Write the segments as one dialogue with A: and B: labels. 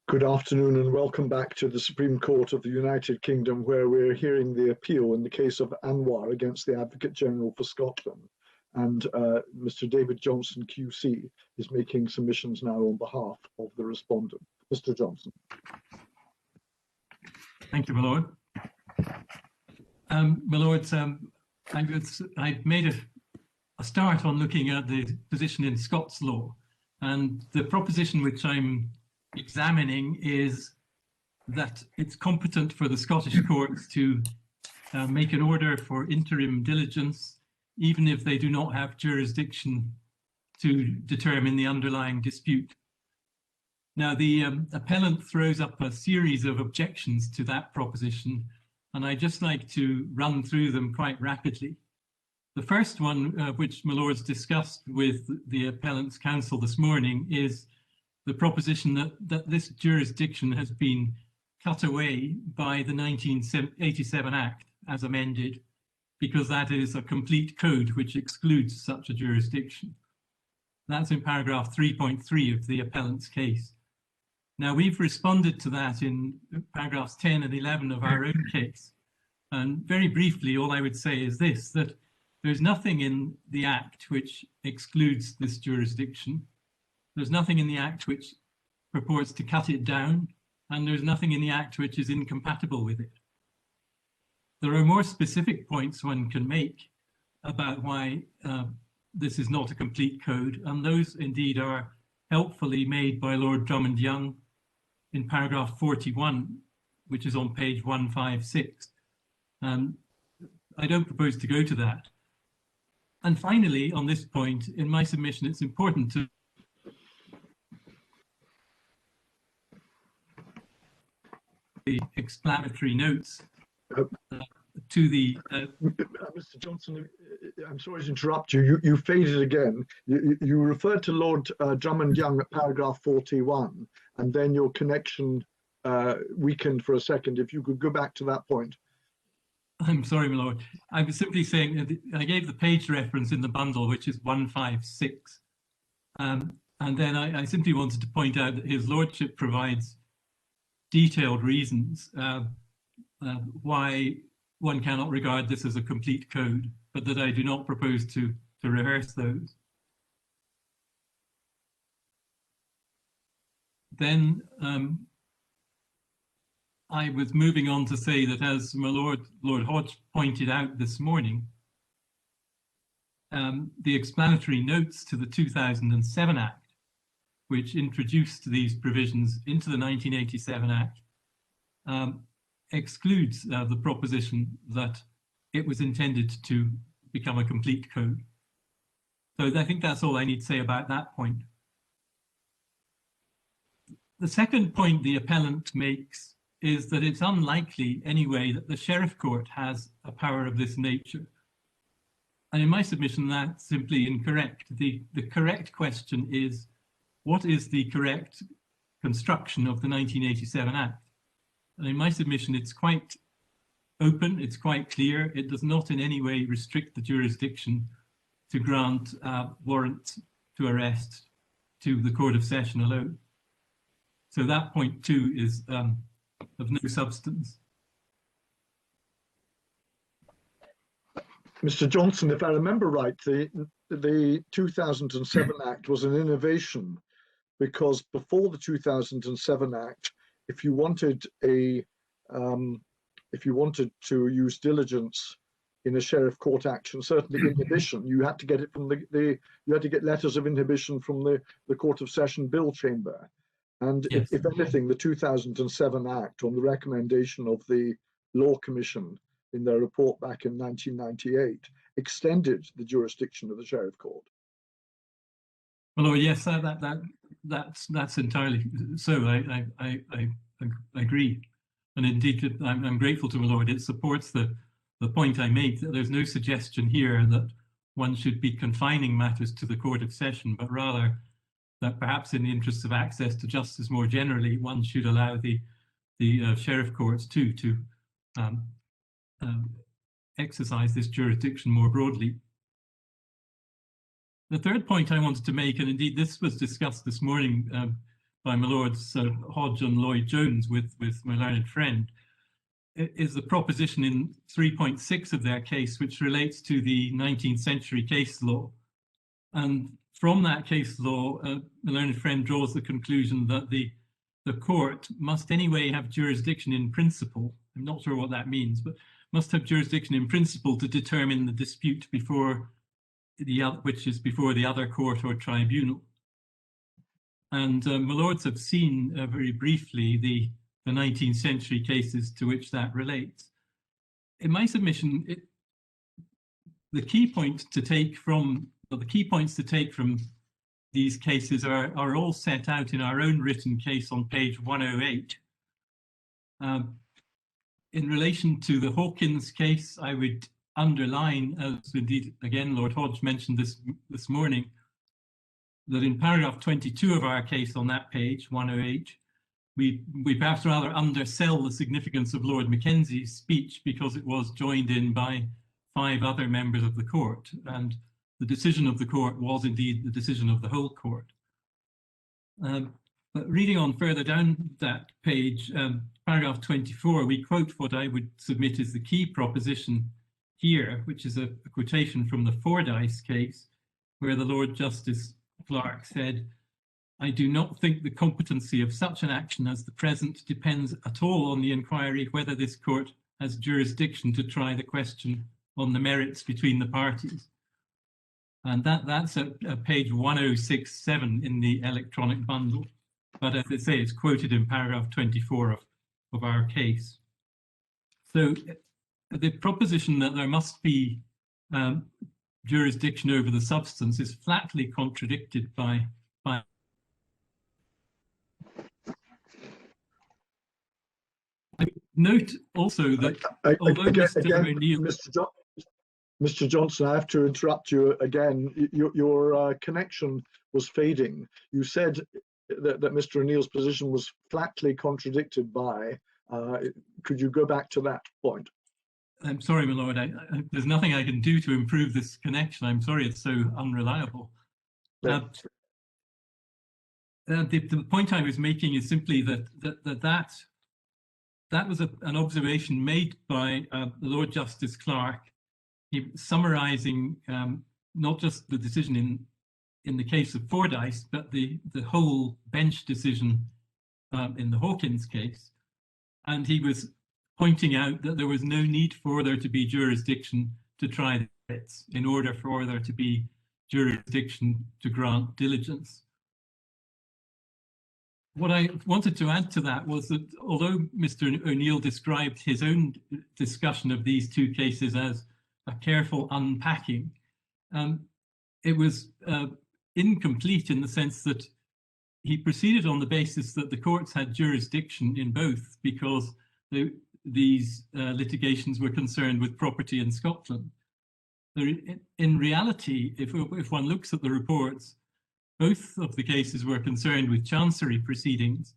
A: Good afternoon and welcome back to the Supreme Court of the United Kingdom, where we're hearing the appeal in the case of Anwar against the Advocate General for Scotland. And Mr. David Johnson QC is making submissions now on behalf of the respondent. Mr. Johnson.
B: Thank you, my Lord. My Lords, I've made a start on looking at the position in Scots law, and the proposition which I'm examining is that it's competent for the Scottish courts to make an order for interim diligence, even if they do not have jurisdiction to determine the underlying dispute. Now, the appellant throws up a series of objections to that proposition, and I'd just like to run through them quite rapidly. The first one, which my Lords discussed with the appellant's counsel this morning, is the proposition that this jurisdiction has been cut away by the 1987 Act as amended, because that is a complete code which excludes such a jurisdiction. That's in paragraph 3.3 of the appellant's case. Now, we've responded to that in paragraphs 10 and 11 of our own case. And very briefly, all I would say is this, that there's nothing in the Act which excludes this jurisdiction. There's nothing in the Act which purports to cut it down, and there's nothing in the Act which is incompatible with it. There are more specific points one can make about why this is not a complete code, and those indeed are helpfully made by Lord Drummond-Young in paragraph 41, which is on page 156. I don't propose to go to that. And finally, on this point, in my submission, it's important to the explanatory notes to the...
A: Mr. Johnson, I'm sorry to interrupt you. You faded again. You referred to Lord Drummond-Young at paragraph 41, and then your connection weakened for a second. If you could go back to that point.
B: I'm sorry, my Lord. I was simply saying that I gave the page reference in the bundle, which is 156. And then I simply wanted to point out that His Lordship provides detailed reasons why one cannot regard this as a complete code, but that I do not propose to rehearse those. Then I was moving on to say that, as my Lord Hodge pointed out this morning, the explanatory notes to the 2007 Act, which introduced these provisions into the 1987 Act, excludes the proposition that it was intended to become a complete code. So I think that's all I need to say about that point. The second point the appellant makes is that it's unlikely anyway that the Sheriff Court has a power of this nature. And in my submission, that's simply incorrect. The correct question is, what is the correct construction of the 1987 Act? And in my submission, it's quite open, it's quite clear. It does not in any way restrict the jurisdiction to grant warrant to arrest to the Court of Session alone. So that point too is of no substance.
A: Mr. Johnson, if I remember right, the 2007 Act was an innovation, because before the 2007 Act, if you wanted to use diligence in a sheriff court action, certainly inhibition, you had to get it from you had to get letters of inhibition from the Court of Session Bill Chamber. And yes, if anything, the 2007 Act, on the recommendation of the Law Commission in their report back in 1998, extended the jurisdiction of the Sheriff Court.
B: Well, yes, that's entirely so. I agree, and indeed, I'm grateful to my Lord. It supports the point I make that there's no suggestion here that one should be confining matters to the Court of Session, but rather that perhaps in the interests of access to justice more generally, one should allow the sheriff courts too to exercise this jurisdiction more broadly. The third point I wanted to make, and indeed this was discussed this morning by my lords Hodge and Lloyd-Jones with my learned friend, is the proposition in 3.6 of their case, which relates to the 19th century case law. And from that case law, the learned friend draws the conclusion that the court must anyway have jurisdiction in principle. I'm not sure what that means, but must have jurisdiction in principle to determine the dispute before which is before the other court or tribunal. And my lords have seen very briefly the 19th century cases to which that relates. In my submission, the key points to take from these cases are all set out in our own written case on page 108. In relation to the Hawkins case, I would underline, as indeed again Lord Hodge mentioned this morning, that in paragraph 22 of our case on that page 108, we perhaps rather undersell the significance of Lord Mackenzie's speech because it was joined in by 5 other members of the court, and the decision of the court was indeed the decision of the whole court. But reading on further down that page, paragraph 24, we quote what I would submit is the key proposition here, which is a quotation from the Fordyce case, where the Lord Justice Clerk said, "I do not think the competency of such an action as the present depends at all on the inquiry whether this court has jurisdiction to try the question on the merits between the parties." And that's at page 1067 in the electronic bundle. But as I say, it's quoted in paragraph 24 of our case. So the proposition that there must be jurisdiction over the substance is flatly contradicted by note also that although Mr. O'Neill...
A: Mr. Johnson, I have to interrupt you again. Your connection was fading. You said that Mr. O'Neill's position was flatly contradicted by. Could you go back to that point?
B: I'm sorry, my lord. There's nothing I can do to improve this connection. I'm sorry it's so unreliable. The point I was making is simply that was an observation made by the Lord Justice Clerk, summarising not just the decision in the case of Fordyce, but the whole bench decision in the Hawkins case. And he was pointing out that there was no need for there to be jurisdiction to try the merits in order for there to be jurisdiction to grant diligence. What I wanted to add to that was that although Mr. O'Neill described his own discussion of these 2 cases as a careful unpacking, it was incomplete in the sense that he proceeded on the basis that the courts had jurisdiction in both because these litigations were concerned with property in Scotland. In reality, if one looks at the reports, both of the cases were concerned with chancery proceedings.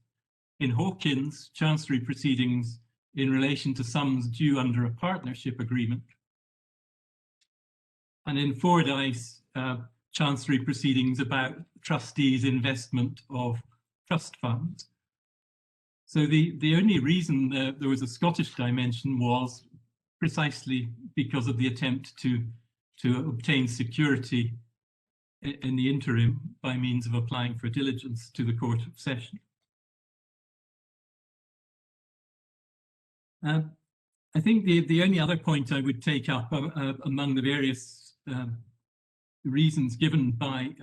B: In Hawkins, chancery proceedings in relation to sums due under a partnership agreement. And in Fordyce, chancery proceedings about trustees' investment of trust funds. So the only reason there was a Scottish dimension was precisely because of the attempt to obtain security in the interim by means of applying for diligence to the Court of Session. I think the only other point I would take up among the various reasons given by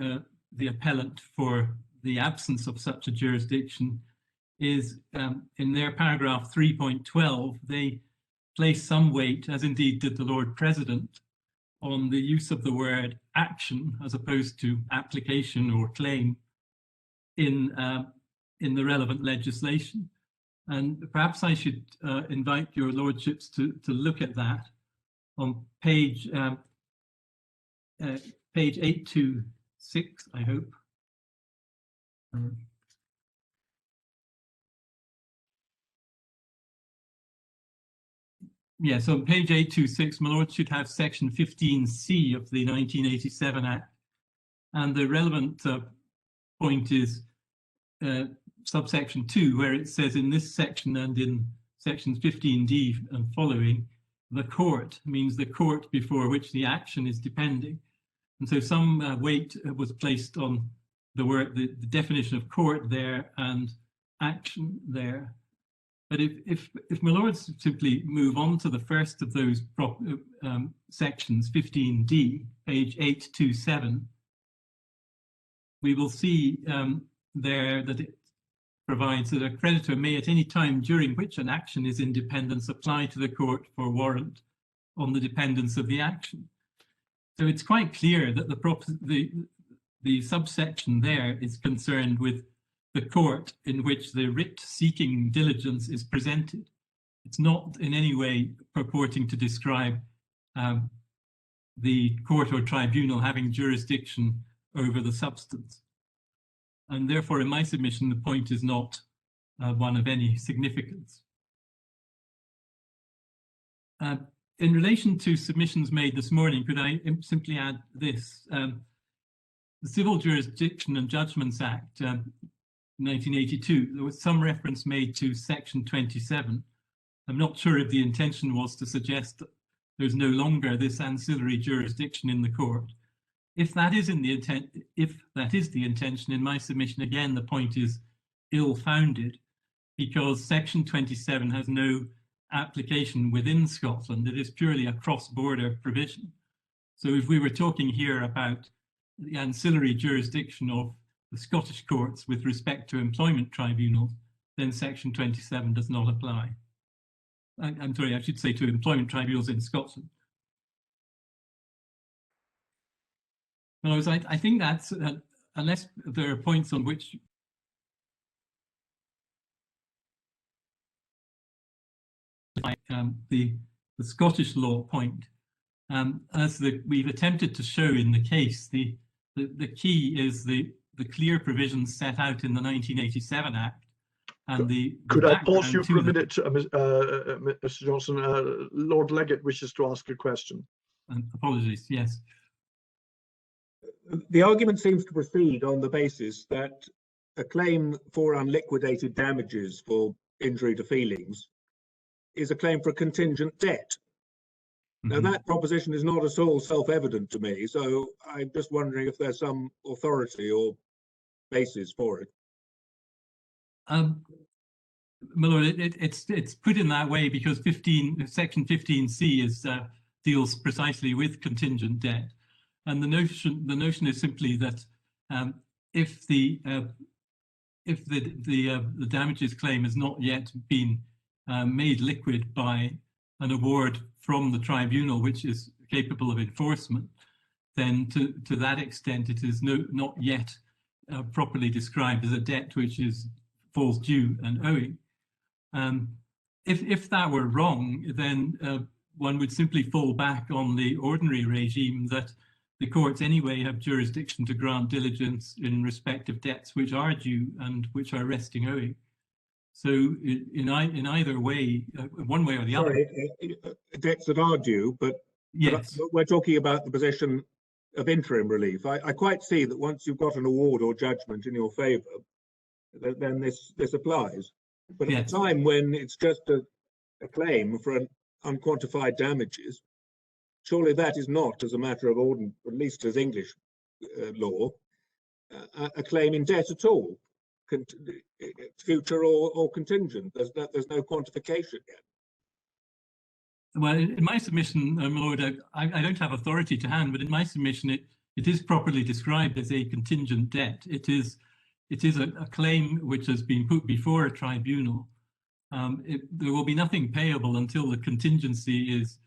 B: the appellant for the absence of such a jurisdiction is in their paragraph 3.12, they place some weight, as indeed did the Lord President, on the use of the word action as opposed to application or claim in the relevant legislation. And perhaps I should invite your lordships to look at that on page 826, I hope. Yes, on page 826, my lord should have section 15C of the 1987 Act. And the relevant point is subsection 2, where it says in this section and in sections 15D and following, the court means the court before which the action is depending. And so some weight was placed on the definition of court there and action there. But if my lords simply move on to the first of those sections, 15D, page 827, we will see there that it provides that a creditor may at any time during which an action is in dependence apply to the court for warrant on the dependence of the action. So it's quite clear that the subsection there is concerned with the court in which the writ seeking diligence is presented. It's not in any way purporting to describe the court or tribunal having jurisdiction over the substance. And therefore, in my submission, the point is not one of any significance. In relation to submissions made this morning, could I simply add this? The Civil Jurisdiction and Judgments Act, 1982, there was some reference made to section 27. I'm not sure if the intention was to suggest that there's no longer this ancillary jurisdiction in the court. If that is the intention, in my submission, again, the point is ill-founded, because section 27 has no application within Scotland. It is purely a cross-border provision. So if we were talking here about the ancillary jurisdiction of the Scottish courts with respect to employment tribunals, then section 27 does not apply. I'm sorry, I should say to employment tribunals in Scotland. I think that's, unless there are points on which the Scottish law point, as we've attempted to show in the case, the key is the clear provisions set out in the 1987 Act. And
A: could I pause you for a minute, Mr. Johnson? Lord Leggett wishes to ask a question.
B: Apologies, yes.
C: The argument seems to proceed on the basis that a claim for unliquidated damages for injury to feelings is a claim for a contingent debt. Now, that proposition is not at all self-evident to me, so I'm just wondering if there's some authority or basis for it.
B: My lord, it's put in that way because section 15C deals precisely with contingent debt, and the notion is simply that if the damages claim has not yet been made liquid by an award from the tribunal which is capable of enforcement, then to that extent it is not yet properly described as a debt which falls due and owing. If that were wrong, then one would simply fall back on the ordinary regime that the courts anyway have jurisdiction to grant diligence in respect of debts which are due and which are resting owing. So in either way, one way or the other.
C: Debts that are due, but,
B: yes.
C: But we're talking about the position of interim relief. I quite see that once you've got an award or judgment in your favour, then this applies. But at the time when it's just a claim for an unquantified damages, surely that is not, as a matter of ordinary, at least as English law, a claim in debt at all, future or contingent. There's no quantification yet.
B: Well, in my submission, my lord, I don't have authority to hand, but in my submission, it is properly described as a contingent debt. It is a claim which has been put before a tribunal. There will be nothing payable until the contingency is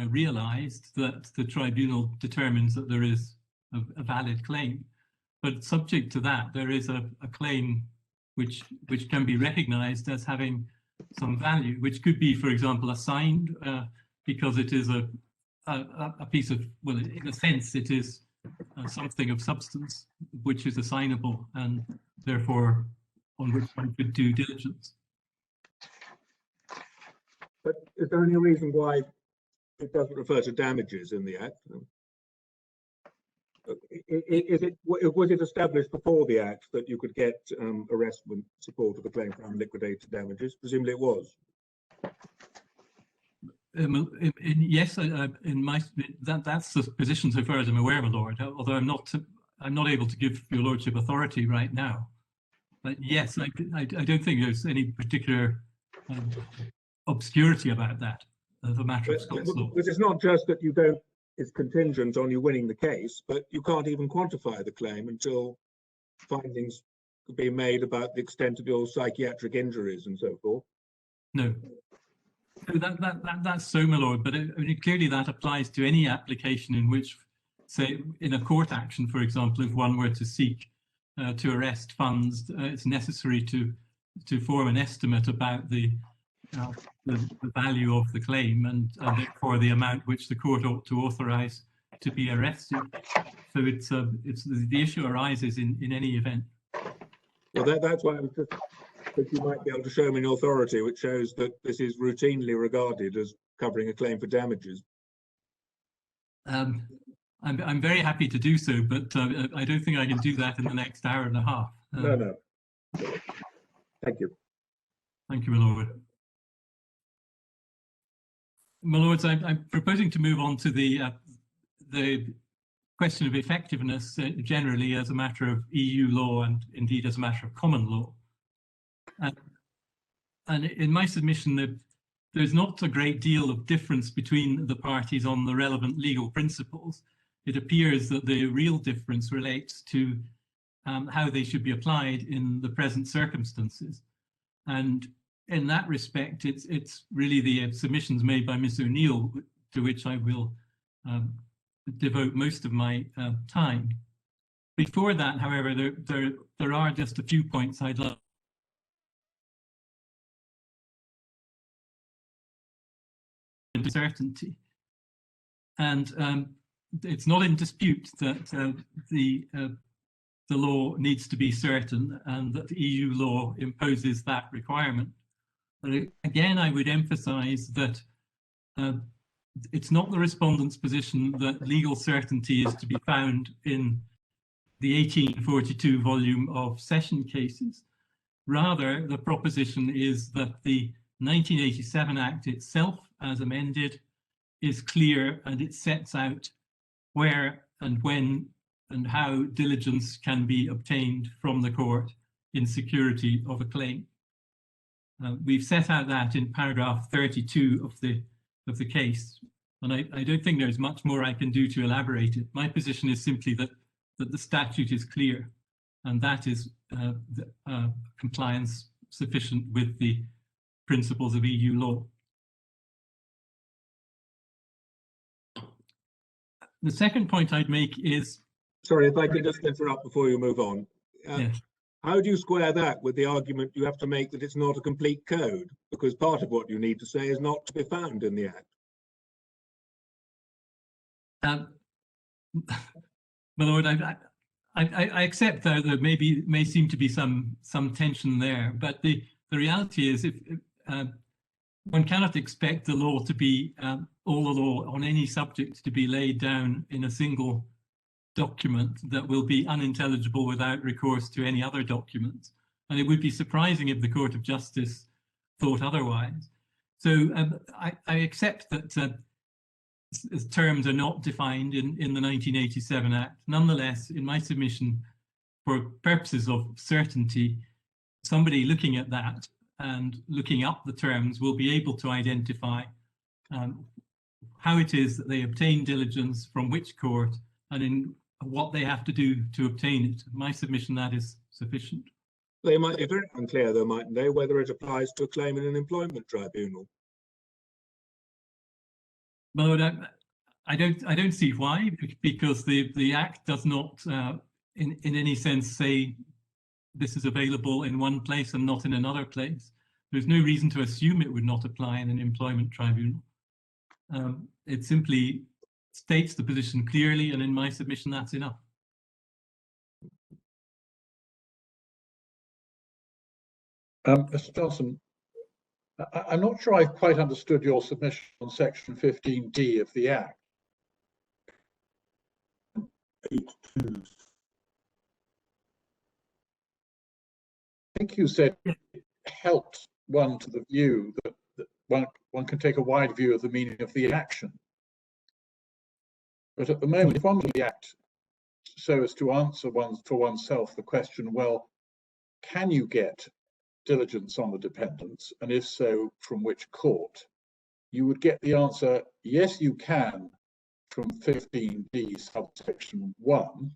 B: realised, that the tribunal determines that there is a valid claim. But subject to that, there is a claim which can be recognised as having some value, which could be, for example, assigned because it is a piece of, well, in a sense, it is something of substance which is assignable and therefore on which one could do diligence.
C: But is there any reason why it doesn't refer to damages in the Act? Was it established before the Act that you could get arrestment support of a claim for unliquidated damages? Presumably it was.
B: Yes, in my that's the position so far as I'm aware, my lord. Although I'm not able to give your lordship authority right now. But yes, I don't think there's any particular obscurity about that as a matter of Scots law.
C: But it's not just that you don't. It's contingent on you winning the case, but you can't even quantify the claim until findings could be made about the extent of your psychiatric injuries and so forth.
B: No. That's so, my lord, but I mean, clearly that applies to any application in which, say, in a court action, for example, if one were to seek to arrest funds, it's necessary to form an estimate about the value of the claim and therefore the amount which the court ought to authorize to be arrested. So it's the issue arises in any event.
C: Well, that's why I was just. But you might be able to show me an authority which shows that this is routinely regarded as covering a claim for damages.
B: I'm very happy to do so, but I don't think I can do that in the next hour and a half.
C: No. Thank you.
B: Thank you, my lord. My lords, I'm proposing to move on to the question of effectiveness generally as a matter of EU law and indeed as a matter of common law. And in my submission, there's not a great deal of difference between the parties on the relevant legal principles. It appears that the real difference relates to how they should be applied in the present circumstances. And in that respect, it's really the submissions made by Ms. O'Neill to which I will devote most of my time. Before that, however, there are just a few points I'd like certainty. And it's not in dispute that the law needs to be certain and that the EU law imposes that requirement. But again, I would emphasize that it's not the respondent's position that legal certainty is to be found in the 1842 volume of session cases. Rather, the proposition is that the 1987 Act itself, as amended, is clear and it sets out where and when and how diligence can be obtained from the court in security of a claim. We've set out that in paragraph 32 of the case, and I don't think there's much more I can do to elaborate it. My position is simply that the statute is clear, and that is compliance sufficient with the principles of EU law. The second point I'd make is...
C: Sorry, if I could just interrupt before you move on.
B: Yes.
C: How do you square that with the argument you have to make that it's not a complete code? Because part of what you need to say is not to be found in the Act.
B: My lord, I accept that there may seem to be some tension there, but the reality is if one cannot expect the law to be all the law on any subject to be laid down in a single document that will be unintelligible without recourse to any other documents. And it would be surprising if the Court of Justice thought otherwise. So I accept that terms are not defined in the 1987 Act. Nonetheless, in my submission, for purposes of certainty, somebody looking at that and looking up the terms will be able to identify how it is that they obtain diligence from which court and in what they have to do to obtain it. My submission, that is sufficient.
C: They might be very unclear, though, mightn't they, whether it applies to a claim in an employment tribunal.
B: But I don't see why, because the Act does not, in any sense, say this is available in one place and not in another place. There's no reason to assume it would not apply in an employment tribunal. It simply states the position clearly, and in my submission, that's enough.
A: Mr. Johnson, I'm not sure I've quite understood your submission on section 15D of the Act.
D: 8.2. I think you said it helped one to the view that one can take a wide view of the meaning of the action. But at the moment, if one would react so as to answer for oneself the question, well, can you get diligence on the dependents? And if so, from which court? You would get the answer, yes, you can, from 15D subsection 1.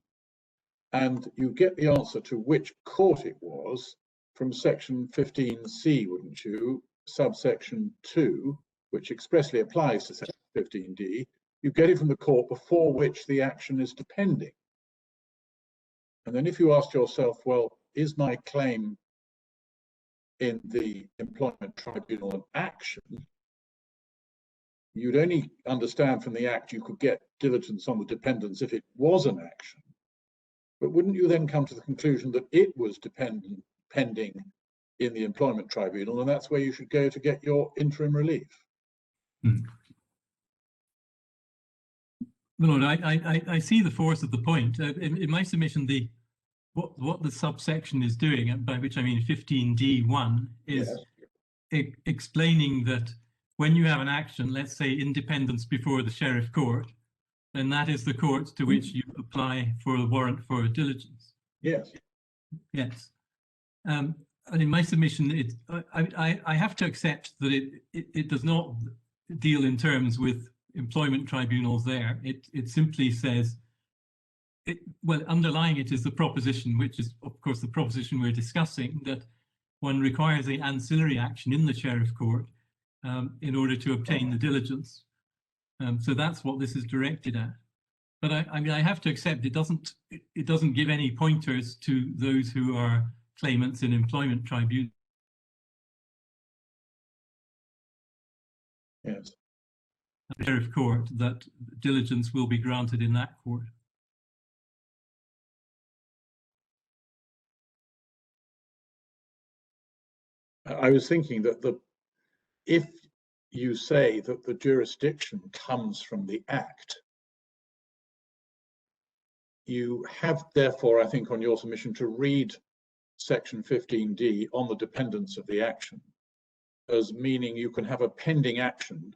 D: And you get the answer to which court it was from section 15C, wouldn't you? Subsection 2, which expressly applies to section 15D. You get it from the court before which the action is depending. And then if you ask yourself, well, is my claim in the employment tribunal an action? You'd only understand from the act you could get diligence on the dependents if it was an action. But wouldn't you then come to the conclusion that it was pending in the employment tribunal, and that's where you should go to get your interim relief?
B: Well, I see the force of the point. In my submission, what the subsection is doing, by which I mean 15D1, is explaining that when you have an action, let's say independence before the sheriff court, then that is the court to which you apply for a warrant for diligence.
D: Yes.
B: Yes. And in my submission, I have to accept that it does not deal in terms with employment tribunals there. It simply says, well, underlying it is the proposition, which is, of course, the proposition we're discussing, that one requires the ancillary action in the sheriff court in order to obtain the diligence. So that's what this is directed at. But I mean, I have to accept it doesn't give any pointers to those who are claimants in employment tribunal.
D: Yes.
B: Sheriff court, that diligence will be granted in that court.
D: I was thinking that if you say that the jurisdiction comes from the act, you have therefore, I think, on your submission to read section 15D on the dependence of the action as meaning you can have a pending action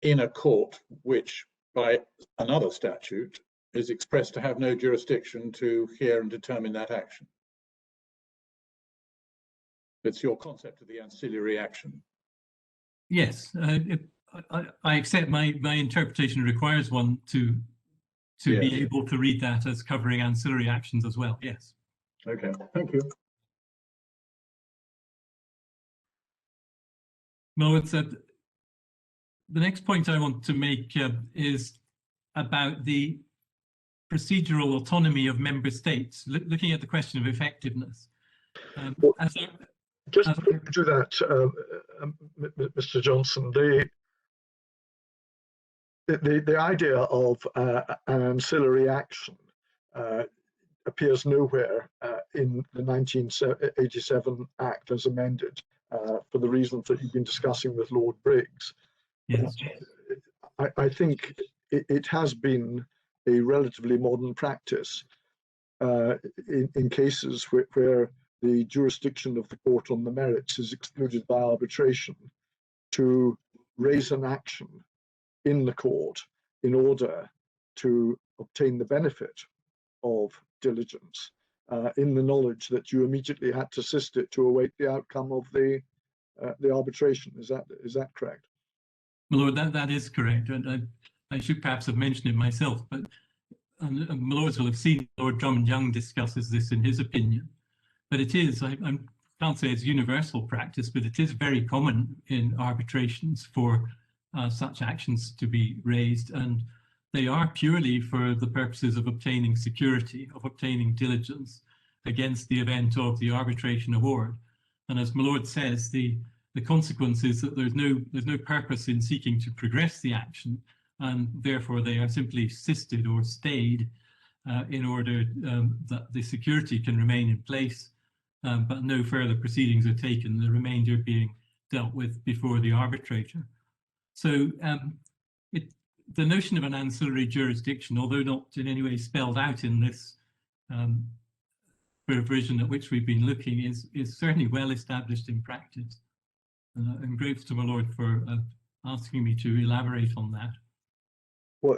D: in a court which by another statute is expressed to have no jurisdiction to hear and determine that action. It's your concept of the ancillary action.
B: Yes, I accept my interpretation requires one to be able to read that as covering ancillary actions as well. Yes.
D: Okay, thank you.
B: No, it's the next point I want to make is about the procedural autonomy of member states, looking at the question of effectiveness.
A: Just to do that, Mr. Johnson, the idea of an ancillary action appears nowhere in the 1987 Act as amended, for the reasons that you've been discussing with Lord Briggs.
B: Yes.
A: I think it has been a relatively modern practice in cases where the jurisdiction of the court on the merits is excluded by arbitration to raise an action in the court in order to obtain the benefit of diligence, in the knowledge that you immediately had to assist it to await the outcome of the arbitration. Is that correct?
B: My Lord, that is correct, and I should perhaps have mentioned it myself, but my Lords will have seen Lord Drummond Young discusses this in his opinion. But it is, I can't say it's universal practice, but it is very common in arbitrations for such actions to be raised, and they are purely for the purposes of obtaining security, of obtaining diligence against the event of the arbitration award. And as my Lord says, the consequence is that there's no purpose in seeking to progress the action, and therefore they are simply assisted or stayed in order that the security can remain in place, but no further proceedings are taken, the remainder being dealt with before the arbitrator. So the notion of an ancillary jurisdiction, although not in any way spelled out in this provision at which we've been looking, is certainly well established in practice. I'm grateful to my Lord for asking me to elaborate on that.
A: Well,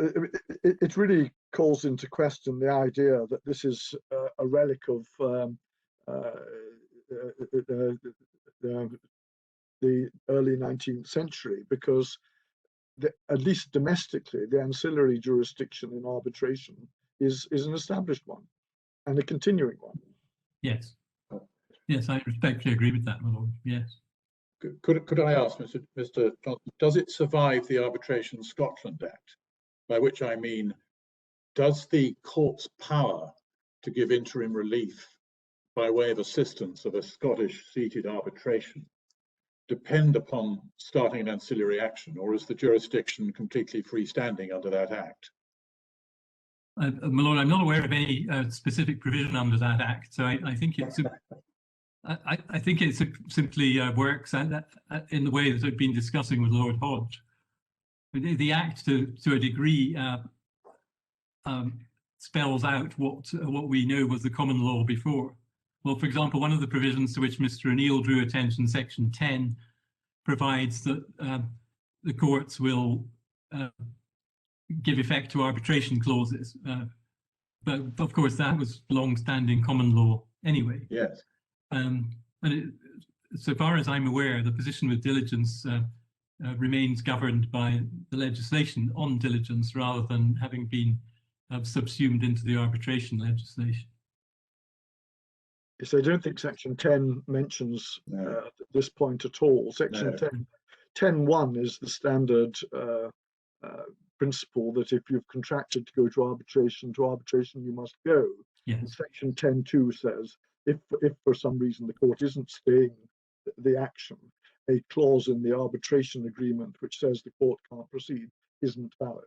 A: it really calls into question the idea that this is a relic of the early 19th century, because at least domestically, the ancillary jurisdiction in arbitration is an established one and a continuing one.
B: Yes. Yes, I respectfully agree with that, my Lord. Yes.
D: Could I ask, Mr. Johnson, does it survive the Arbitration Scotland Act? By which I mean, does the court's power to give interim relief by way of assistance of a Scottish seated arbitration depend upon starting an ancillary action, or is the jurisdiction completely freestanding under that act?
B: My Lord, I'm not aware of any specific provision under that act, so I think it's I think it simply works in the way that I've been discussing with Lord Hodge. The Act, to a degree, spells out what we know was the common law before. Well, for example, one of the provisions to which Mr. O'Neill drew attention, Section 10, provides that the courts will give effect to arbitration clauses. But of course, that was long-standing common law anyway.
D: Yes.
B: So far as I'm aware, the position with diligence remains governed by the legislation on diligence rather than having been subsumed into the arbitration legislation.
A: So I don't think Section 10 mentions this point at all. Section 10.1 is the standard principle that if you've contracted to go to arbitration you must go.
B: Yes.
A: And Section 10.2 says if for some reason the court isn't staying the action, a clause in the arbitration agreement which says the court can't proceed isn't valid.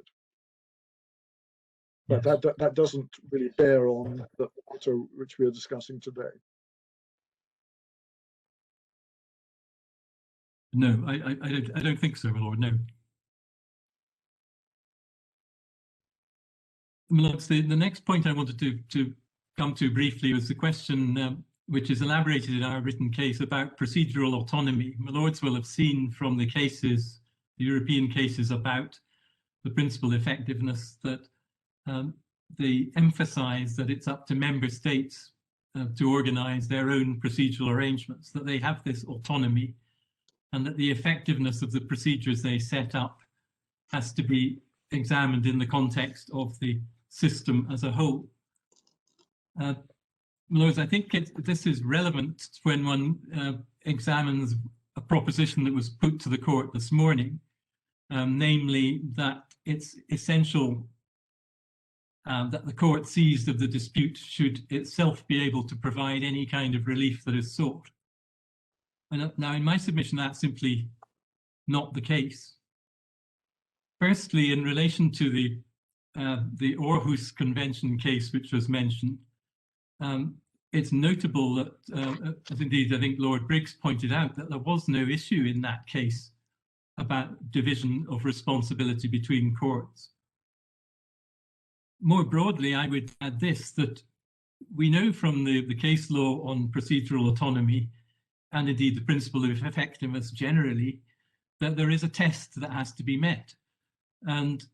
A: But
B: yes.
A: that doesn't really bear on the matter which we are discussing today.
B: No, I don't think so, my Lord, no. My Lord, the next point I wanted to come to briefly was the question which is elaborated in our written case about procedural autonomy. My Lords will have seen from the cases, the European cases, about the principal effectiveness that they emphasize that it's up to member states to organize their own procedural arrangements, that they have this autonomy, and that the effectiveness of the procedures they set up has to be examined in the context of the system as a whole. Lords, I think this is relevant when one examines a proposition that was put to the court this morning, namely that it's essential that the court seized of the dispute should itself be able to provide any kind of relief that is sought. And now, in my submission, that's simply not the case. Firstly, in relation to the Aarhus Convention case, which was mentioned, it's notable that, as indeed I think Lord Briggs pointed out, that there was no issue in that case about division of responsibility between courts. More broadly, I would add this, that we know from the case law on procedural autonomy, and indeed the principle of effectiveness generally, that there is a test that has to be met. And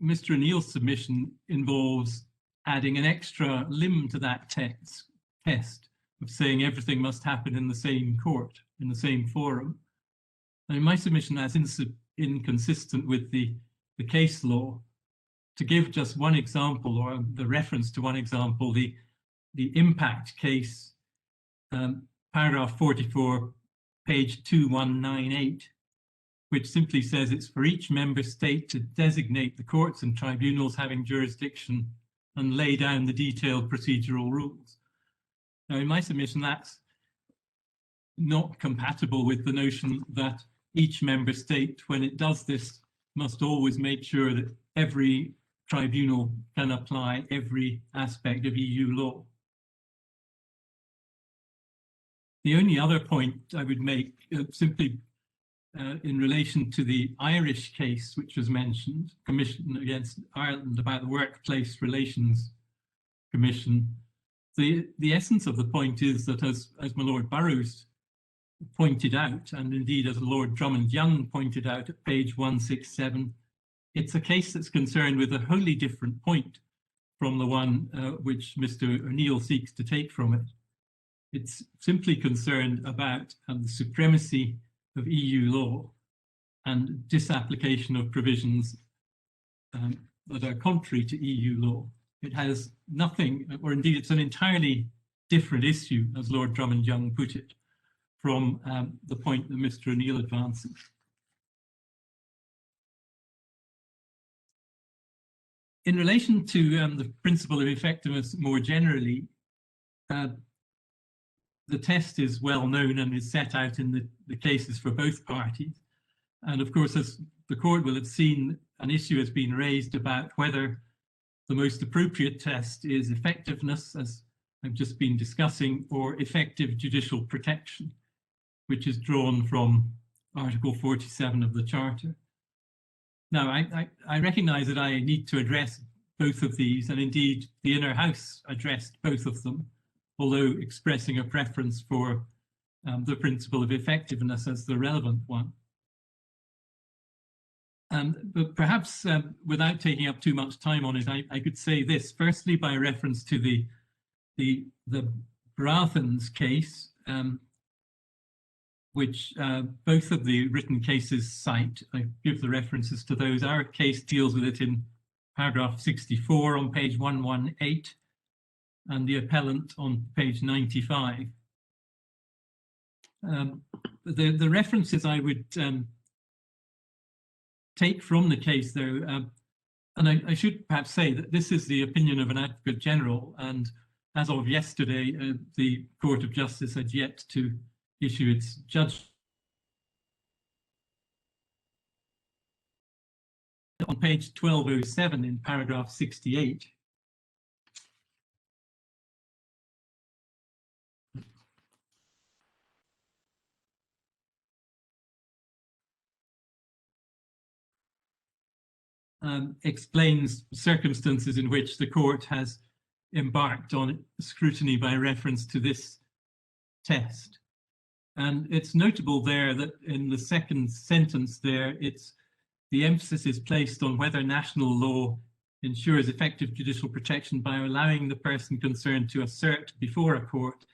B: Mr. O'Neill's submission involves adding an extra limb to that test of saying everything must happen in the same court, in the same forum. And in my submission, that's inconsistent with the case law. To give just one example, or the reference to one example, the impact case, paragraph 44, page 2198, which simply says it's for each member state to designate the courts and tribunals having jurisdiction and lay down the detailed procedural rules. Now, in my submission, that's not compatible with the notion that each member state, when it does this, must always make sure that every tribunal can apply every aspect of EU law. The only other point I would make, simply in relation to the Irish case, which was mentioned, Commission against Ireland, about the Workplace Relations Commission. The essence of the point is that, as my Lord Burrows pointed out, and indeed as Lord Drummond-Young pointed out at page 167, it's a case that's concerned with a wholly different point from the one which Mr. O'Neill seeks to take from it. It's simply concerned about the supremacy of EU law and disapplication of provisions that are contrary to EU law. It has nothing, or indeed it's an entirely different issue, as Lord Drummond-Young put it, from the point that Mr. O'Neill advances. In relation to the principle of effectiveness more generally, the test is well known and is set out in the cases for both parties. And of course, as the court will have seen, an issue has been raised about whether the most appropriate test is effectiveness, as I've just been discussing, or effective judicial protection, which is drawn from Article 47 of the Charter. Now, I recognise that I need to address both of these, and indeed the Inner House addressed both of them, although expressing a preference for the principle of effectiveness as the relevant one. But perhaps without taking up too much time on it, I could say this, firstly by reference to the Brathens case, which both of the written cases cite. I give the references to those. Our case deals with it in paragraph 64 on page 118, and the appellant on page 95. The references I would take from the case, though, and I should perhaps say that this is the opinion of an Advocate General, and as of yesterday, the Court of Justice had yet to issue its judgment. On page 1207 in paragraph 68, explains circumstances in which the court has embarked on scrutiny by reference to this test. And it's notable there that in the second sentence there, the emphasis is placed on whether national law ensures effective judicial protection by allowing the person concerned to assert before a court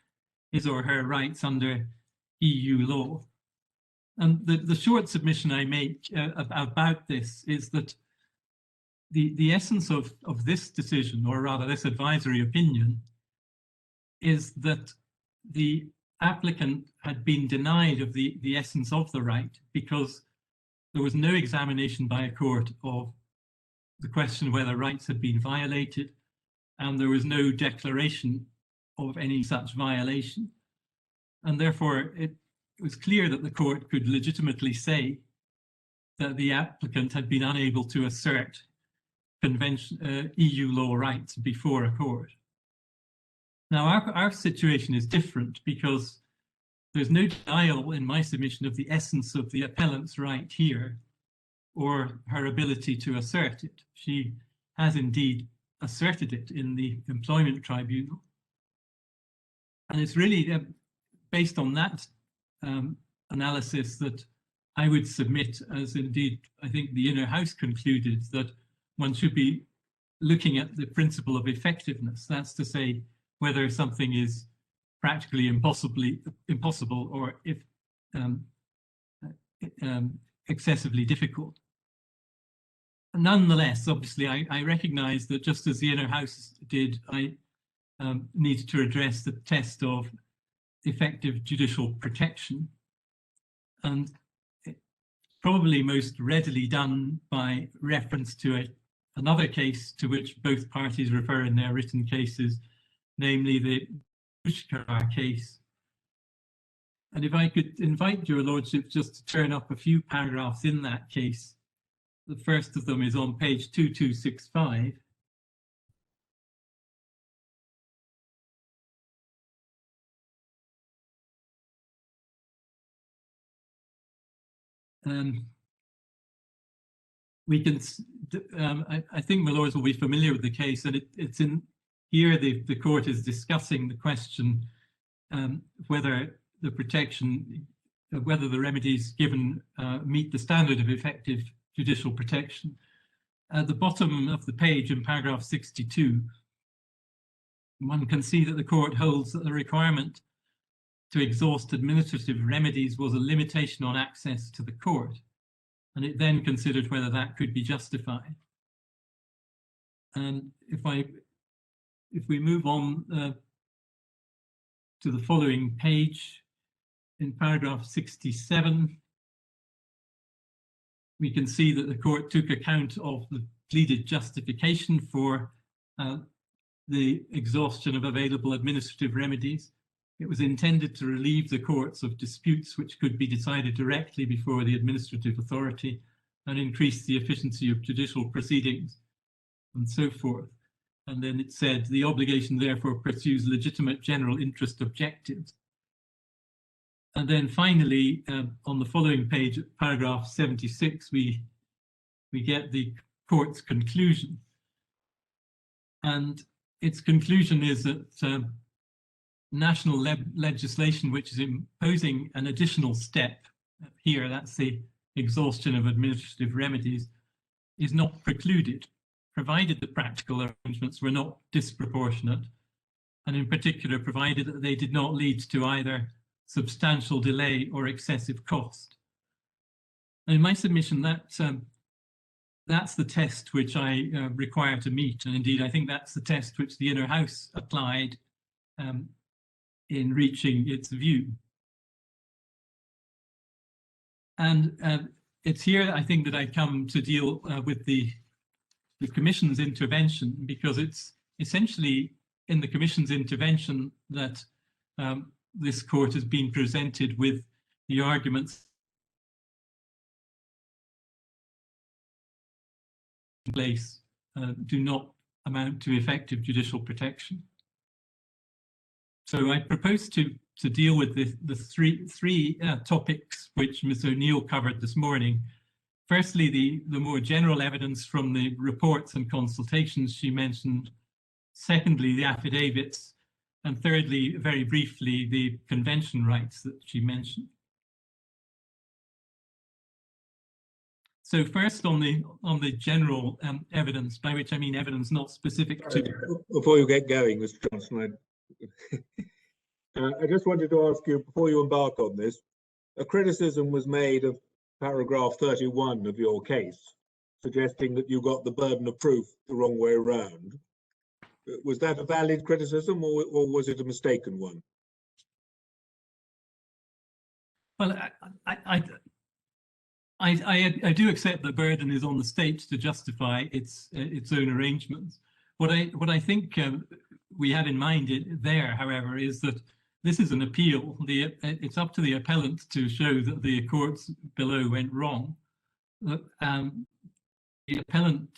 B: his or her rights under EU law. And the short submission I make about this is that the essence of this decision, or rather this advisory opinion, is that the applicant had been denied of the essence of the right because there was no examination by a court of the question whether rights had been violated, and there was no declaration of any such violation. And therefore, it was clear that the court could legitimately say that the applicant had been unable to assert EU law rights before a court. Now, our situation is different because there's no denial in my submission of the essence of the appellant's right here or her ability to assert it. She has indeed asserted it in the employment tribunal. And it's really based on that analysis that I would submit, as indeed I think the Inner House concluded, that one should be looking at the principle of effectiveness. That's to say, whether something is practically impossible or if excessively difficult. Nonetheless, obviously, I recognise that just as the Inner House did, I needed to address the test of effective judicial protection, and probably most readily done by reference to another case to which both parties refer in their written cases, namely the Pushkar case. And if I could invite your lordship just to turn up a few paragraphs in that case. The first of them is on page 2265. we can, I think my lords will be familiar with the case, and it's in here the court is discussing the question whether the protection, whether the remedies given meet the standard of effective judicial protection. At the bottom of the page in paragraph 62, one can see that the court holds that the requirement to exhaust administrative remedies was a limitation on access to the court, and it then considered whether that could be justified. And if we move on to the following page, in paragraph 67, we can see that the court took account of the pleaded justification for the exhaustion of available administrative remedies. It was intended to relieve the courts of disputes which could be decided directly before the administrative authority and increase the efficiency of judicial proceedings and so forth. And then it said the obligation therefore pursues legitimate general interest objectives. And then finally, on the following page, paragraph 76, we get the court's conclusion. And its conclusion is that national legislation which is imposing an additional step here, that's the exhaustion of administrative remedies, is not precluded, provided the practical arrangements were not disproportionate, and in particular provided that they did not lead to either substantial delay or excessive cost. And in my submission, that's the test which I require to meet, and indeed I think that's the test which the Inner House applied in reaching its view. And it's here, I think, that I come to deal with the Commission's intervention, because it's essentially in the Commission's intervention that this court has been presented with the arguments in place do not amount to effective judicial protection. So I propose to deal with the three topics which Ms. O'Neill covered this morning. Firstly, the more general evidence from the reports and consultations she mentioned. Secondly, the affidavits. And thirdly, very briefly, the convention rights that she mentioned. So first on the general evidence, by which I mean evidence not specific to...
C: Before you get going, Mr. Johnson, I just wanted to ask you, before you embark on this, a criticism was made of paragraph 31 of your case, suggesting that you got the burden of proof the wrong way around. Was that a valid criticism, or was it a mistaken one?
B: Well, I do accept the burden is on the state to justify its own arrangements. What I think we had in mind there, however, is that this is an appeal. It's up to the appellant to show that the courts below went wrong. The appellant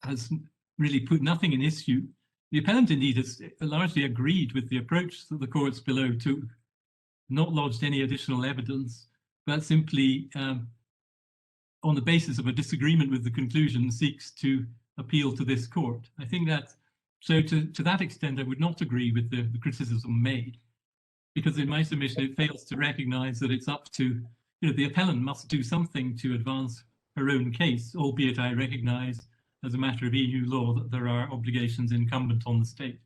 B: has really put nothing in issue. The appellant indeed has largely agreed with the approach that the courts below took, not lodged any additional evidence, but simply on the basis of a disagreement with the conclusion seeks to appeal to this court. I think that, so to that extent, I would not agree with the criticism made, because in my submission it fails to recognise that it's up to, the appellant must do something to advance her own case, albeit I recognise as a matter of EU law that there are obligations incumbent on the state.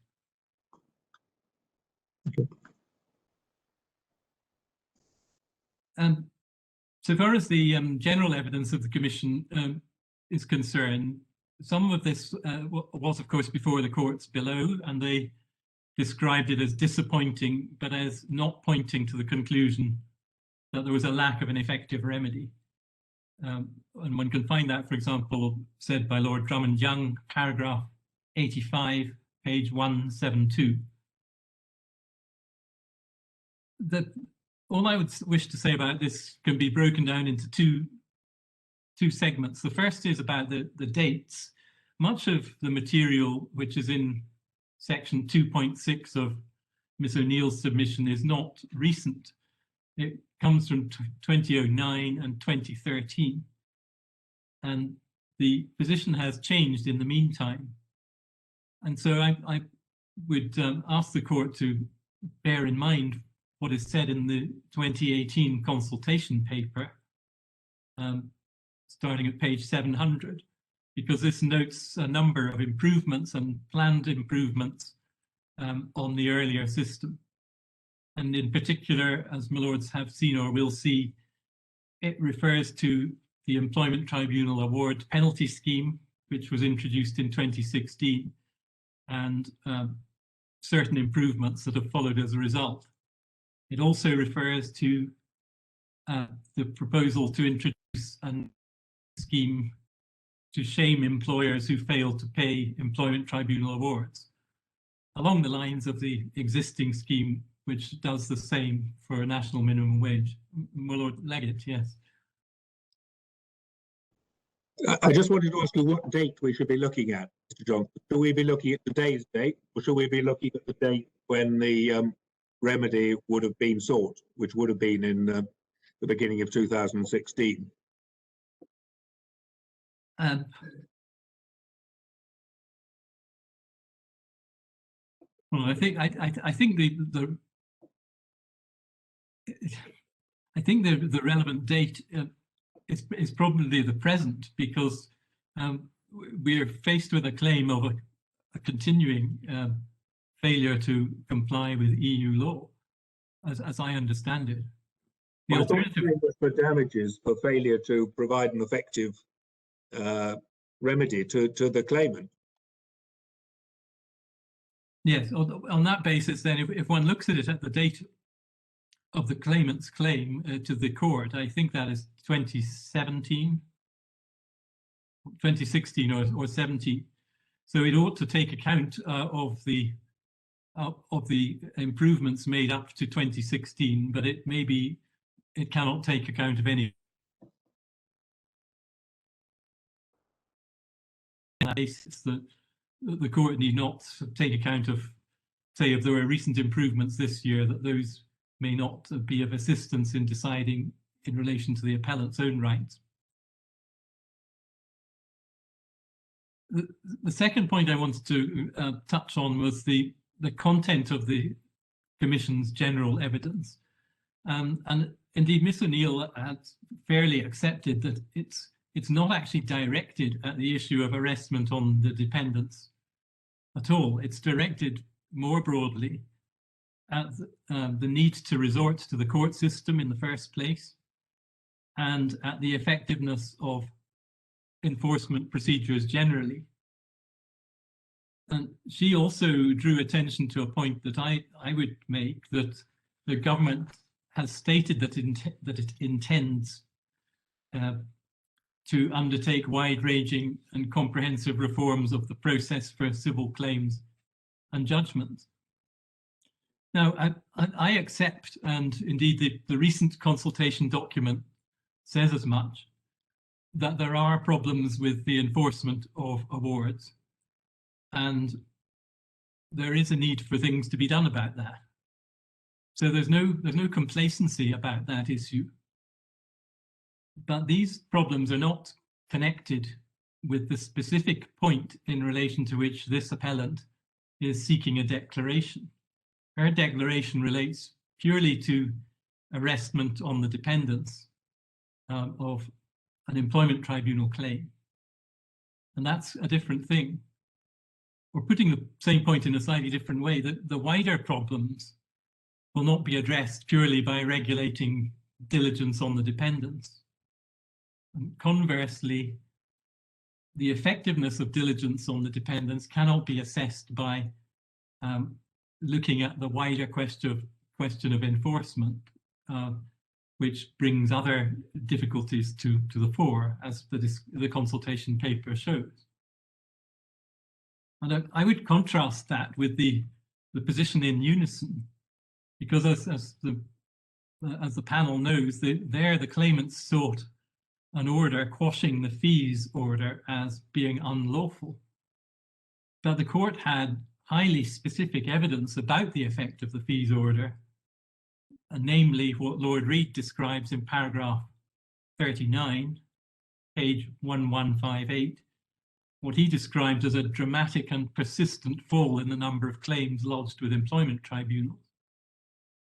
B: So far as the general evidence of the Commission is concerned, some of this was, of course, before the courts below, and they described it as disappointing, but as not pointing to the conclusion that there was a lack of an effective remedy. And one can find that, for example, said by Lord Drummond-Young, paragraph 85, page 172. All I would wish to say about this can be broken down into two segments. The first is about the dates. Much of the material which is in section 2.6 of Ms. O'Neill's submission is not recent. It comes from 2009 and 2013. And the position has changed in the meantime. And so I would ask the court to bear in mind what is said in the 2018 consultation paper, starting at page 700, because this notes a number of improvements and planned improvements on the earlier system. And in particular, as my lords have seen or will see, it refers to the Employment Tribunal Award Penalty Scheme, which was introduced in 2016, and certain improvements that have followed as a result. It also refers to the proposal to introduce a scheme to shame employers who fail to pay Employment Tribunal awards, along the lines of the existing scheme, which does the same for a national minimum wage. My Lord Legate, yes.
C: I just wanted to ask you what date we should be looking at, Mr. Johnson. Should we be looking at today's date, or should we be looking at the date when the remedy would have been sought, which would have been in the beginning of 2016?
B: Well, I think the relevant date is probably the present, because we're faced with a claim of a continuing failure to comply with EU law, as I understand it. The alternative
C: for damages for failure to provide an effective remedy to the claimant.
B: Yes, on that basis, then, if one looks at it at the date of the claimant's claim to the court, I think that is 2016 or 17. So it ought to take account of the improvements made up to 2016, but it cannot take account of any basis that the court need not take account of. Say, if there were recent improvements this year, that those may not be of assistance in deciding in relation to the appellant's own rights. The second point I wanted to touch on was the content of the Commission's general evidence. And indeed, Miss O'Neill has fairly accepted that it's not actually directed at the issue of arrestment on the dependents at all. It's directed more broadly at the need to resort to the court system in the first place, and at the effectiveness of enforcement procedures generally. And she also drew attention to a point that I would make, that the government has stated that it intends to undertake wide-ranging and comprehensive reforms of the process for civil claims and judgments. Now, I accept, and indeed the recent consultation document says as much, that there are problems with the enforcement of awards, and there is a need for things to be done about that. So there's no complacency about that issue. But these problems are not connected with the specific point in relation to which this appellant is seeking a declaration. Her declaration relates purely to arrestment on the dependents of an employment tribunal claim. And that's a different thing. We're putting the same point in a slightly different way, that the wider problems will not be addressed purely by regulating diligence on the dependents. And conversely, the effectiveness of diligence on the dependents cannot be assessed by looking at the wider question of enforcement, which brings other difficulties to the fore, as the consultation paper shows. And I would contrast that with the position in Unison, because as the panel knows, there the claimants sought an order quashing the fees order as being unlawful. But the court had highly specific evidence about the effect of the fees order namely what Lord Reid describes in paragraph 39, page 1158, what he describes as a dramatic and persistent fall in the number of claims lodged with employment tribunals.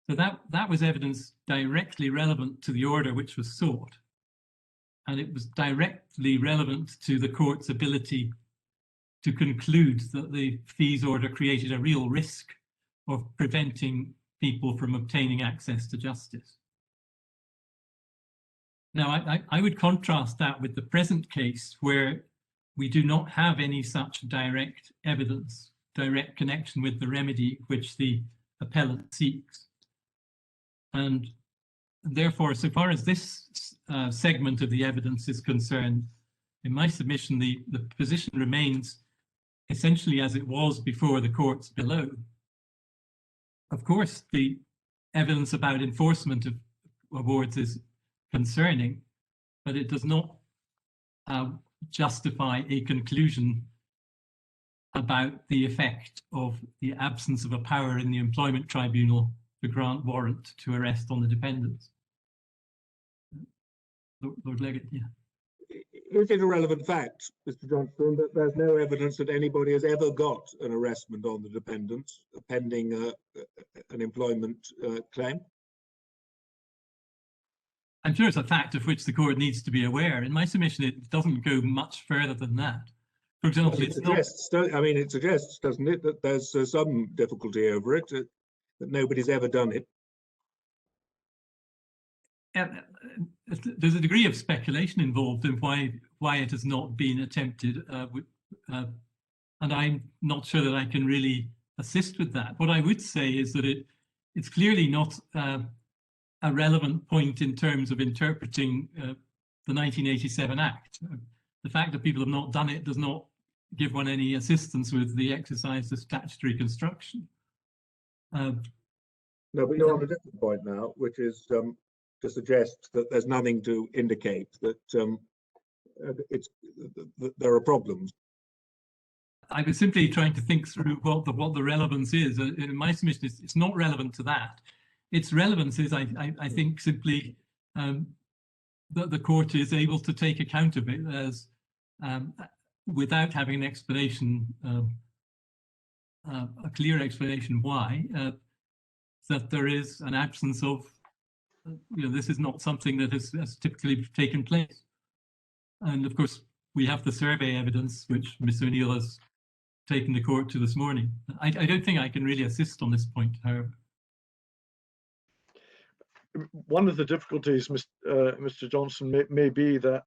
B: So that was evidence directly relevant to the order which was sought. And it was directly relevant to the court's ability to conclude that the fees order created a real risk of preventing people from obtaining access to justice. Now, I would contrast that with the present case where we do not have any such direct evidence, direct connection with the remedy which the appellant seeks. And therefore, so far as this segment of the evidence is concerned, in my submission, the position remains essentially as it was before the courts below. Of course, the evidence about enforcement of awards is concerning, but it does not justify a conclusion about the effect of the absence of a power in the employment tribunal to grant warrant to arrest on the dependents. Lord Leggett, yeah.
C: Is it a relevant fact, Mr. Johnson, that there's no evidence that anybody has ever got an arrestment on the dependents pending an employment claim?
B: I'm sure it's a fact of which the court needs to be aware. In my submission, it doesn't go much further than that. For example,
C: it suggests, doesn't it, that there's some difficulty over it, that nobody's ever done it?
B: There's a degree of speculation involved in why it has not been attempted, and I'm not sure that I can really assist with that. What I would say is that it's clearly not a relevant point in terms of interpreting the 1987 Act. The fact that people have not done it does not give one any assistance with the exercise of statutory construction.
C: No, but you're on a different point now, which is to suggest that there's nothing to indicate that there are problems.
B: I was simply trying to think through what the relevance is. In my submission, it's not relevant to that. Its relevance is, I think, simply that the court is able to take account of it as without having an explanation, a clear explanation why, that there is an absence of, this is not something that has typically taken place. And of course, we have the survey evidence, which Ms. O'Neill has taken the court to this morning. I don't think I can really assist on this point, however.
A: One of the difficulties, Mr. Johnson, may be that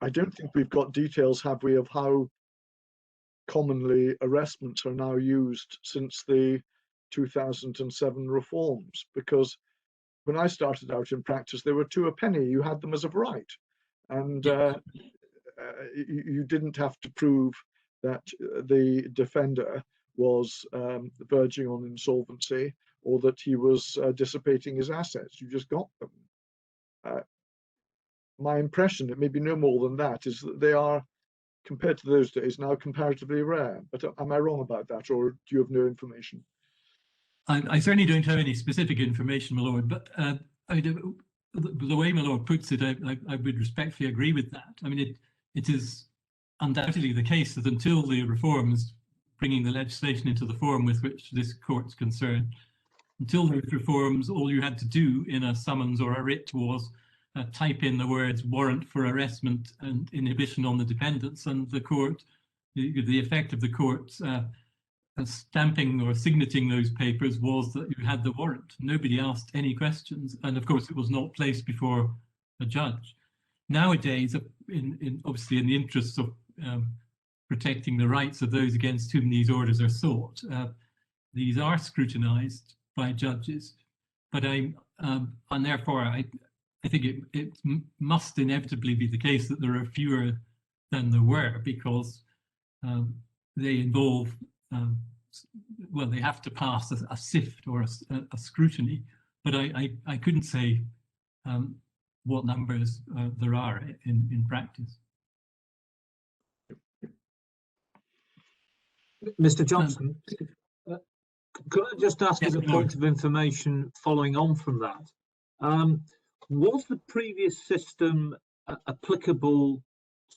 A: I don't think we've got details, have we, of how commonly arrestments are now used since the 2007 reforms, because when I started out in practice, they were 2 a penny. You had them as of right, and you didn't have to prove that the defender was verging on insolvency or that he was dissipating his assets. You just got them. My impression, it may be no more than that, is that they are, compared to those days, now comparatively rare. But am I wrong about that, or do you have no information?
B: I certainly don't have any specific information, my lord, but the way my lord puts it, I would respectfully agree with that. I mean, it is undoubtedly the case that until the reforms, bringing the legislation into the form with which this court's concerned, until those reforms, all you had to do in a summons or a writ was type in the words warrant for arrestment and inhibition on the dependents, and the court, the effect of the court stamping or signating those papers was that you had the warrant. Nobody asked any questions, and of course it was not placed before a judge. Nowadays, obviously in the interests of protecting the rights of those against whom these orders are sought, these are scrutinized by judges, but and therefore I think it must inevitably be the case that there are fewer than there were, because they involve well, they have to pass a sift or a scrutiny, but I couldn't say what numbers there are in practice.
E: Mr. Johnson, Could I just ask as a
B: Yes,
E: point of information following on from that? Was the previous system applicable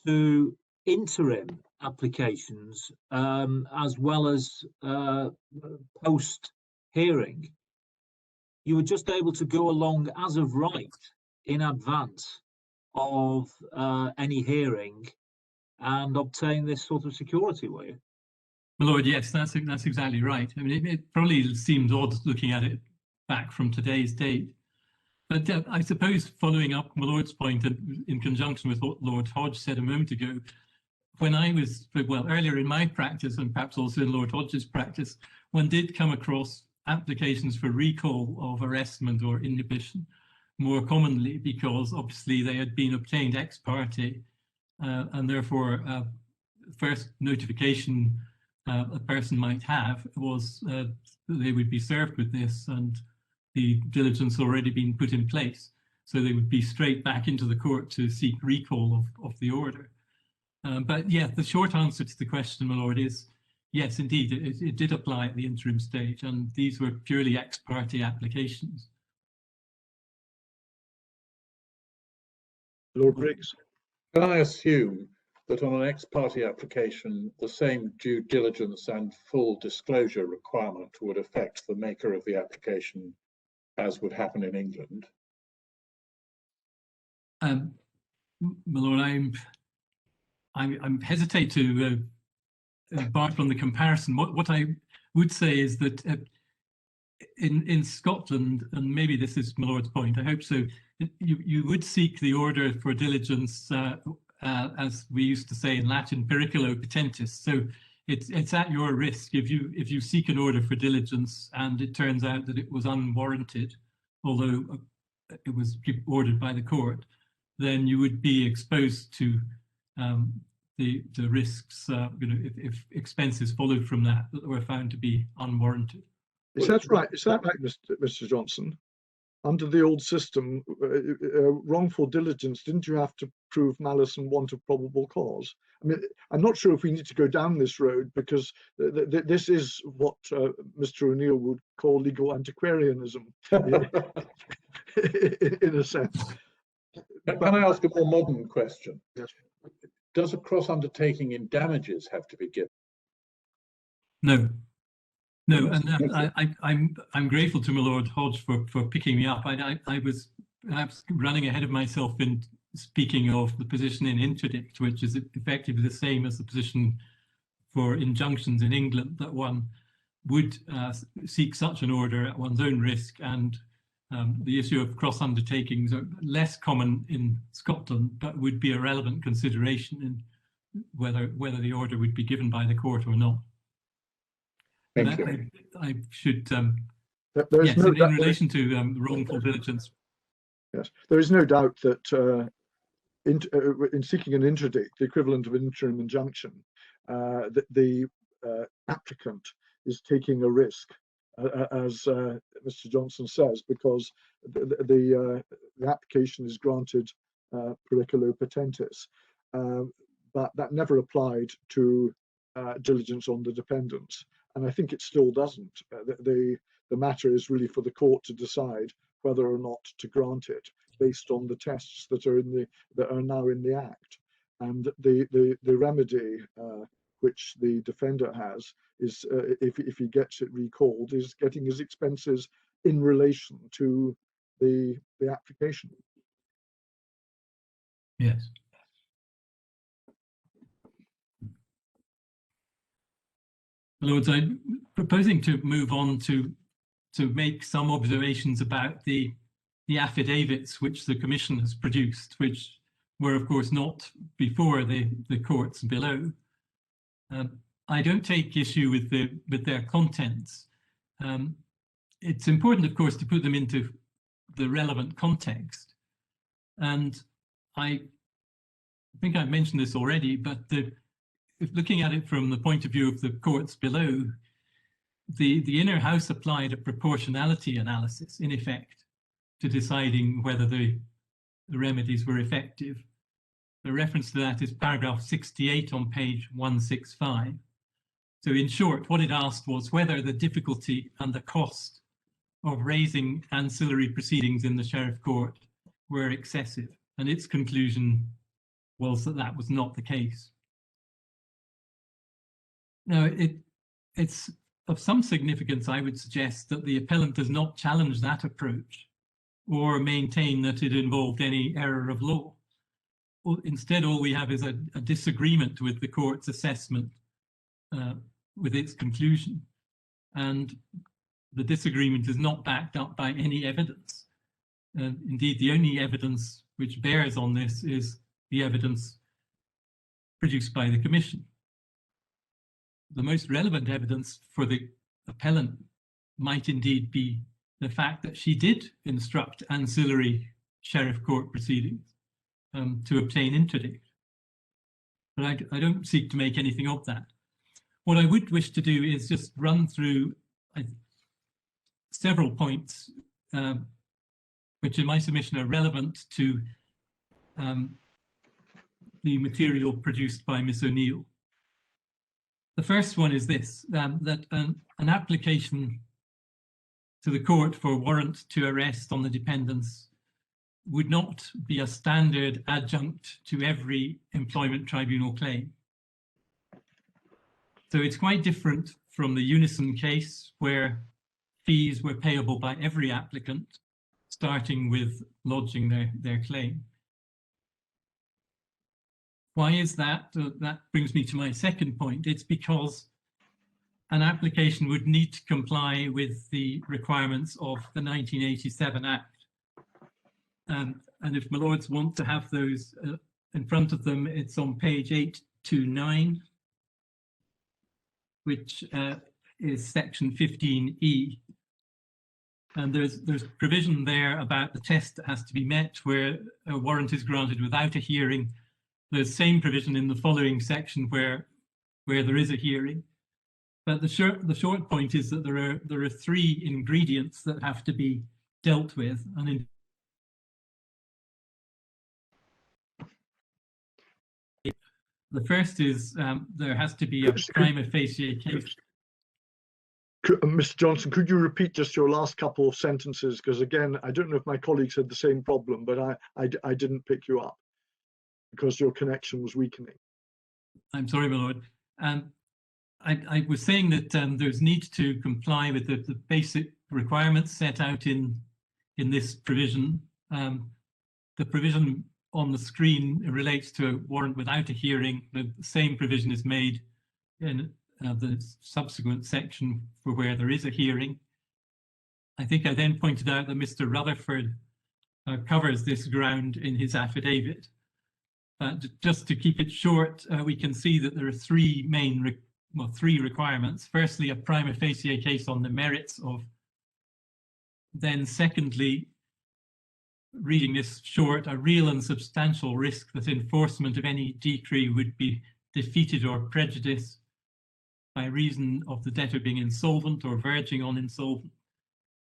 E: to interim applications as well as post hearing? You were just able to go along as of right in advance of any hearing and obtain this sort of security, were you?
B: My lord, yes, that's exactly right. I mean, it probably seems odd looking at it back from today's date. But I suppose following up my lord's point in conjunction with what Lord Hodge said a moment ago, when I was, well, earlier in my practice and perhaps also in Lord Hodge's practice, one did come across applications for recall of arrestment or inhibition more commonly because obviously they had been obtained ex parte and therefore first notification a person might have was they would be served with this and the diligence already been put in place. So they would be straight back into the court to seek recall of the order. But yeah, the short answer to the question, my lord, is yes, indeed, it did apply at the interim stage, and these were purely ex parte applications.
A: Lord Briggs.
D: Can I assume that on an ex parte application, the same due diligence and full disclosure requirement would affect the maker of the application as would happen in England?
B: My lord, I'm hesitate to embark on the comparison. What I would say is that in Scotland, and maybe this is my lord's point, I hope so, you would seek the order for diligence, as we used to say in Latin, periculo patentis. So it's at your risk if you seek an order for diligence and it turns out that it was unwarranted, although it was ordered by the court, then you would be exposed to the risks, if expenses followed from that were found to be unwarranted.
A: Is that right? Is that right, Mr. Johnson? Under the old system, wrongful diligence, didn't you have to prove malice and want of probable cause? I mean, I'm not sure if we need to go down this road because this is what Mr. O'Neill would call legal antiquarianism, in a sense.
D: Can I ask a more modern question?
A: Yes.
D: Does a cross undertaking in damages have to be given?
B: No. No, and I'm grateful to my Lord Hodge for picking me up. I was perhaps running ahead of myself in speaking of the position in interdict, which is effectively the same as the position for injunctions in England, that one would seek such an order at one's own risk, and the issue of cross undertakings are less common in Scotland, but would be a relevant consideration in whether the order would be given by the court or not.
D: Thank you.
B: I should,
A: Yes,
B: in relation to wrongful diligence.
A: Yes, there is no doubt that in seeking an interdict, the equivalent of an interim injunction, the applicant is taking a risk, as Mr. Johnson says, because the application is granted periculo patentis, but that never applied to diligence on the dependents. And I think it still doesn't. The matter is really for the court to decide whether or not to grant it based on the tests that are now in the Act. And the remedy which the defender has is, if he gets it recalled, is getting his expenses in relation to the application.
B: Yes. Lords, I'm proposing to move on to make some observations about the affidavits which the Commission has produced, which were, of course, not before the courts below. I don't take issue with their contents. It's important, of course, to put them into the relevant context. And I think I've mentioned this already, but if looking at it from the point of view of the courts below, the inner house applied a proportionality analysis, in effect, to deciding whether the remedies were effective. The reference to that is paragraph 68 on page 165. So in short, what it asked was whether the difficulty and the cost of raising ancillary proceedings in the Sheriff Court were excessive. And its conclusion was that that was not the case. Now, it's of some significance, I would suggest, that the appellant does not challenge that approach or maintain that it involved any error of law. Instead, all we have is a disagreement with the court's assessment, with its conclusion. And the disagreement is not backed up by any evidence. Indeed, the only evidence which bears on this is the evidence produced by the Commission. The most relevant evidence for the appellant might indeed be the fact that she did instruct ancillary Sheriff Court proceedings to obtain interdict. But I don't seek to make anything of that. What I would wish to do is just run through several points which in my submission are relevant to the material produced by Miss O'Neill. The first one is this, that an application to the court for warrant to arrest on the dependents would not be a standard adjunct to every employment tribunal claim. So it's quite different from the Unison case, where fees were payable by every applicant, starting with lodging their claim. Why is that? That brings me to my second point. It's because an application would need to comply with the requirements of the 1987 Act. And if my lords want to have those in front of them, it's on page 829, which is section 15E. And there's provision there about the test that has to be met where a warrant is granted without a hearing. There's same provision in the following section where there is a hearing. But the short point is that there are three ingredients that have to be dealt with. And the first is there has to be a prima facie case.
A: Mr. Johnson, could you repeat just your last couple of sentences? Because again, I don't know if my colleagues had the same problem, but I didn't pick you up because your connection was weakening.
B: I'm sorry, my lord. I was saying that there's need to comply with the basic requirements set out in this provision. The provision on the screen relates to a warrant without a hearing. The same provision is made in the subsequent section for where there is a hearing. I think I then pointed out that Mr. Rutherford covers this ground in his affidavit. Just to keep it short, we can see that there are three requirements. Firstly, a prima facie case on the merits of. Then secondly, reading this short, a real and substantial risk that enforcement of any decree would be defeated or prejudiced by reason of the debtor being insolvent or verging on insolvent,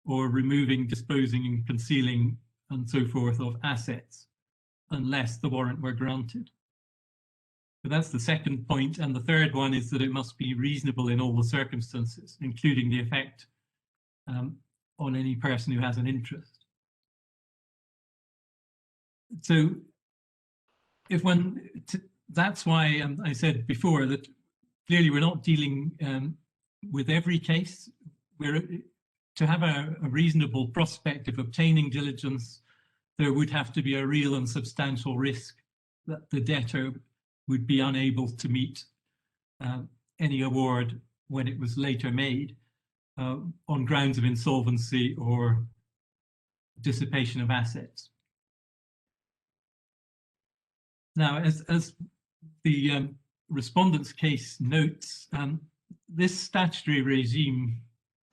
B: or removing, disposing and concealing and so forth of assets, unless the warrant were granted. So that's the second point. And the third one is that it must be reasonable in all the circumstances, including the effect on any person who has an interest. So if that's why I said before that clearly we're not dealing with every case. To have a reasonable prospect of obtaining diligence, there would have to be a real and substantial risk that the debtor would be unable to meet any award when it was later made on grounds of insolvency or dissipation of assets. Now, as the respondent's case notes, this statutory regime,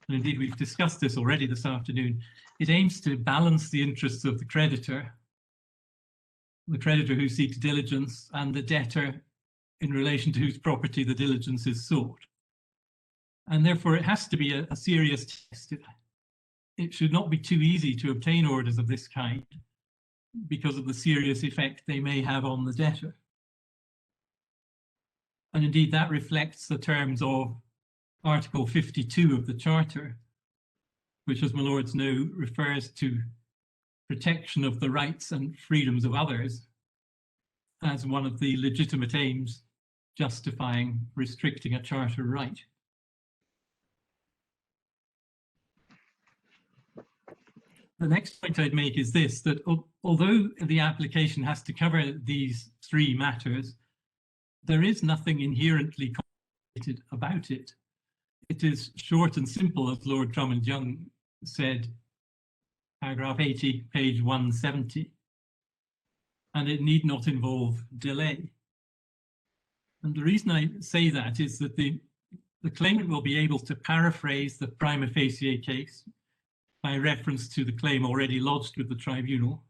B: and indeed we've discussed this already this afternoon, it aims to balance the interests of the creditor who seeks diligence, and the debtor in relation to whose property the diligence is sought. And therefore it has to be a serious test. It should not be too easy to obtain orders of this kind because of the serious effect they may have on the debtor. And indeed that reflects the terms of Article 52 of the Charter, which, as my lords know, refers to protection of the rights and freedoms of others as one of the legitimate aims justifying restricting a charter right. The next point I'd make is this, that although the application has to cover these three matters, there is nothing inherently complicated about it. It is short and simple, as Lord Drummond Young said, paragraph 80, page 170, and it need not involve delay. And the reason I say that is that the claimant will be able to paraphrase the prima facie case by reference to the claim already lodged with the tribunal.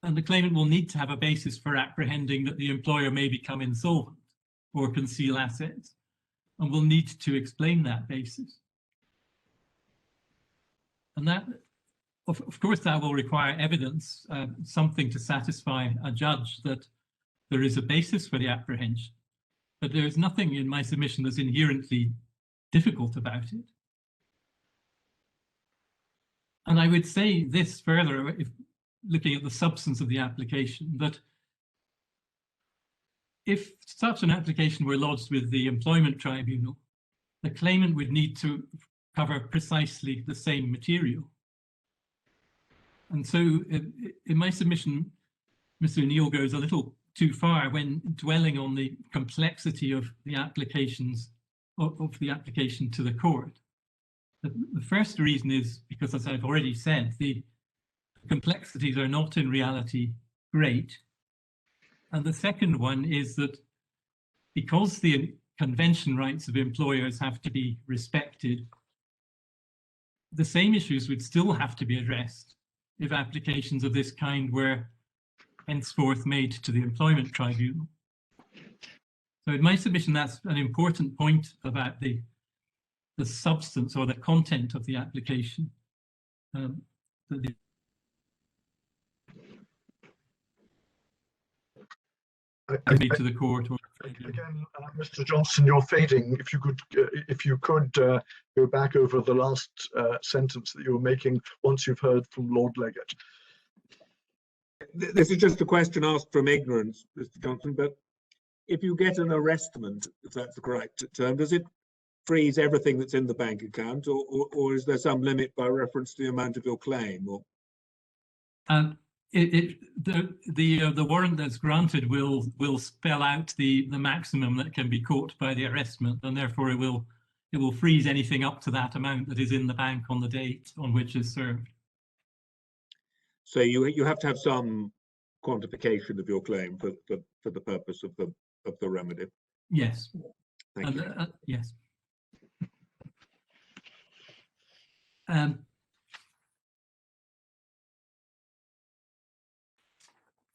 B: And the claimant will need to have a basis for apprehending that the employer may become insolvent or conceal assets, and will need to explain that basis. And that, of course, that will require evidence, something to satisfy a judge that there is a basis for the apprehension. But there is nothing in my submission that's inherently difficult about it. And I would say this further, if looking at the substance of the application, that if such an application were lodged with the employment tribunal, the claimant would need to cover precisely the same material. And so in my submission, Mr. O'Neill goes a little too far when dwelling on the complexity of the applications of the application to the court. The first reason is because, as I've already said, the complexities are not in reality great. And the second one is that because the convention rights of employers have to be respected, the same issues would still have to be addressed if applications of this kind were henceforth made to the employment tribunal. So in my submission, that's an important point about the substance or the content of the application. To the court. Or
A: again, Mr. Johnson, you're fading. If you could go back over the last sentence that you were making once you've heard from Lord Legate.
C: This is just a question asked from ignorance, Mr. Johnson, but if you get an arrestment, if that's the correct term, does it freeze everything that's in the bank account, or is there some limit by reference to the amount of your claim? Or
B: the warrant that's granted will spell out the maximum that can be caught by the arrestment, and therefore it will freeze anything up to that amount that is in the bank on the date on which it's served.
C: So you have to have some quantification of your claim for the purpose of the remedy.
B: Yes.
C: Thank you.
B: Yes.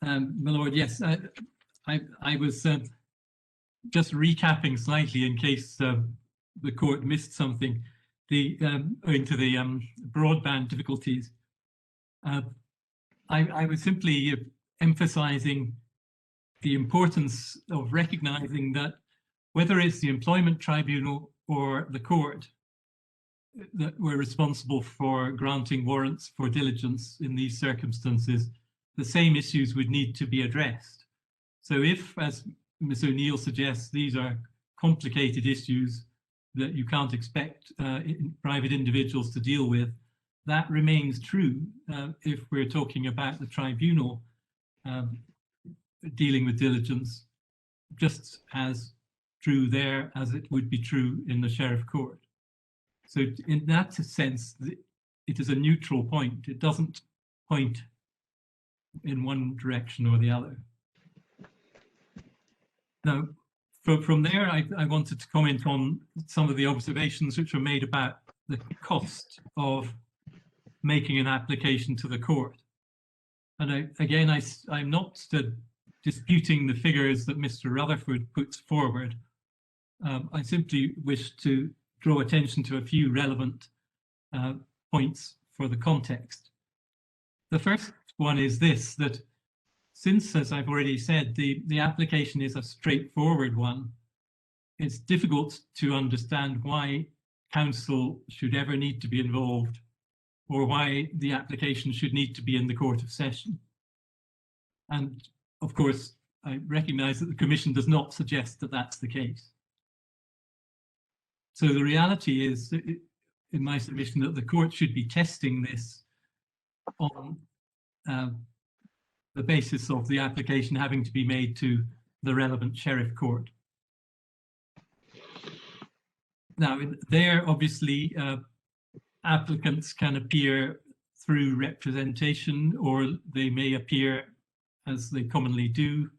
B: My lord, yes, I was just recapping slightly in case the court missed something. Owing to the broadband difficulties, I was simply emphasising the importance of recognising that whether it's the employment tribunal or the court that were responsible for granting warrants for diligence in these circumstances, the same issues would need to be addressed. So if, as Ms. O'Neill suggests, these are complicated issues that you can't expect private individuals to deal with, that remains true if we're talking about the tribunal dealing with diligence, just as true there as it would be true in the Sheriff Court. So in that sense, it is a neutral point. It doesn't point in one direction or the other. Now, from there, I wanted to comment on some of the observations which were made about the cost of making an application to the court. And I'm not disputing the figures that Mr. Rutherford puts forward. I simply wish to draw attention to a few relevant points for the context. The first one is this, that since, as I've already said, the application is a straightforward one, it's difficult to understand why counsel should ever need to be involved, or why the application should need to be in the Court of Session. And of course, I recognise that the Commission does not suggest that that's the case. So the reality is, in my submission, that the court should be testing this on the basis of the application having to be made to the relevant sheriff court. Now, there, obviously, applicants can appear through representation, or they may appear, as they commonly do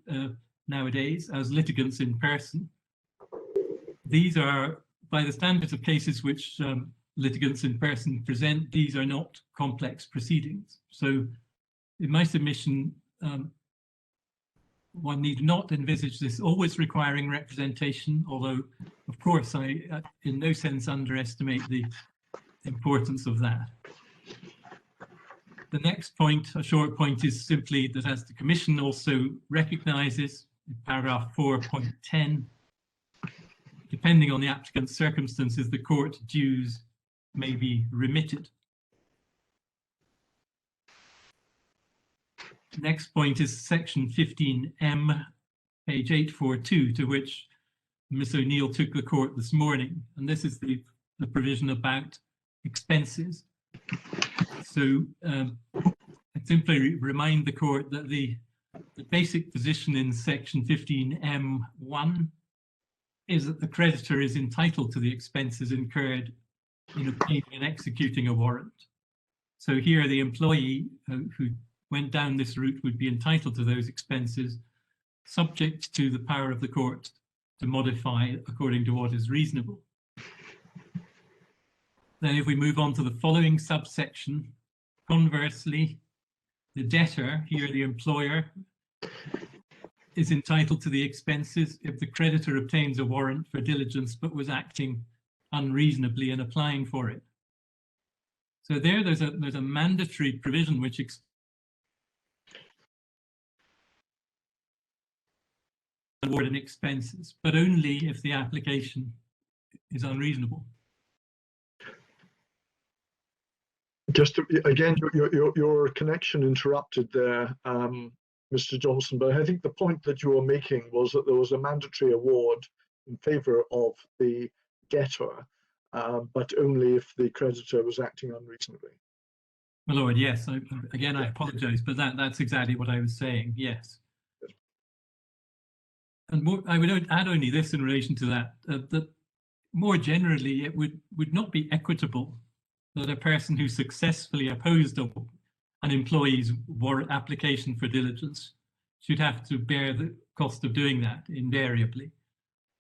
B: nowadays, as litigants in person. These are, by the standards of cases which litigants in person present, these are not complex proceedings. So in my submission, one need not envisage this always requiring representation, although, of course, I in no sense underestimate the importance of that. The next point, a short point, is simply that, as the Commission also recognises in paragraph 4.10, depending on the applicant's circumstances, the court dues may be remitted. Next point is section 15M, page 842, to which Ms. O'Neill took the court this morning. And this is the provision about expenses. So I simply remind the court that the basic position in section 15M1 is that the creditor is entitled to the expenses incurred in obtaining and executing a warrant. So here the employee who went down this route would be entitled to those expenses, subject to the power of the court to modify according to what is reasonable. Then if we move on to the following subsection, conversely, the debtor, here the employer, is entitled to the expenses if the creditor obtains a warrant for diligence but was acting unreasonably in applying for it. So there's a mandatory provision which award and expenses, but only if the application is unreasonable.
A: Just to, again, your connection interrupted there, Mr. Johnson, but I think the point that you were making was that there was a mandatory award in favour of the debtor, but only if the creditor was acting unreasonably.
B: My lord, yes. Again, I apologise, but that's exactly what I was saying. Yes. And more, I would add only this in relation to that, that more generally, it would not be equitable that a person who successfully opposed an employee's warrant application for diligence should have to bear the cost of doing that invariably.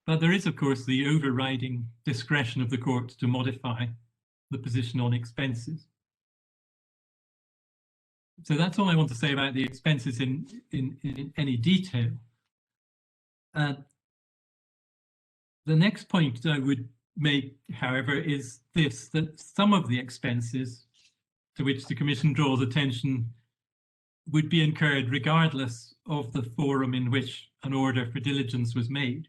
B: But there is, of course, the overriding discretion of the court to modify the position on expenses. So that's all I want to say about the expenses in any detail. The next point I would make, however, is this, that some of the expenses to which the Commission draws attention would be incurred regardless of the forum in which an order for diligence was made.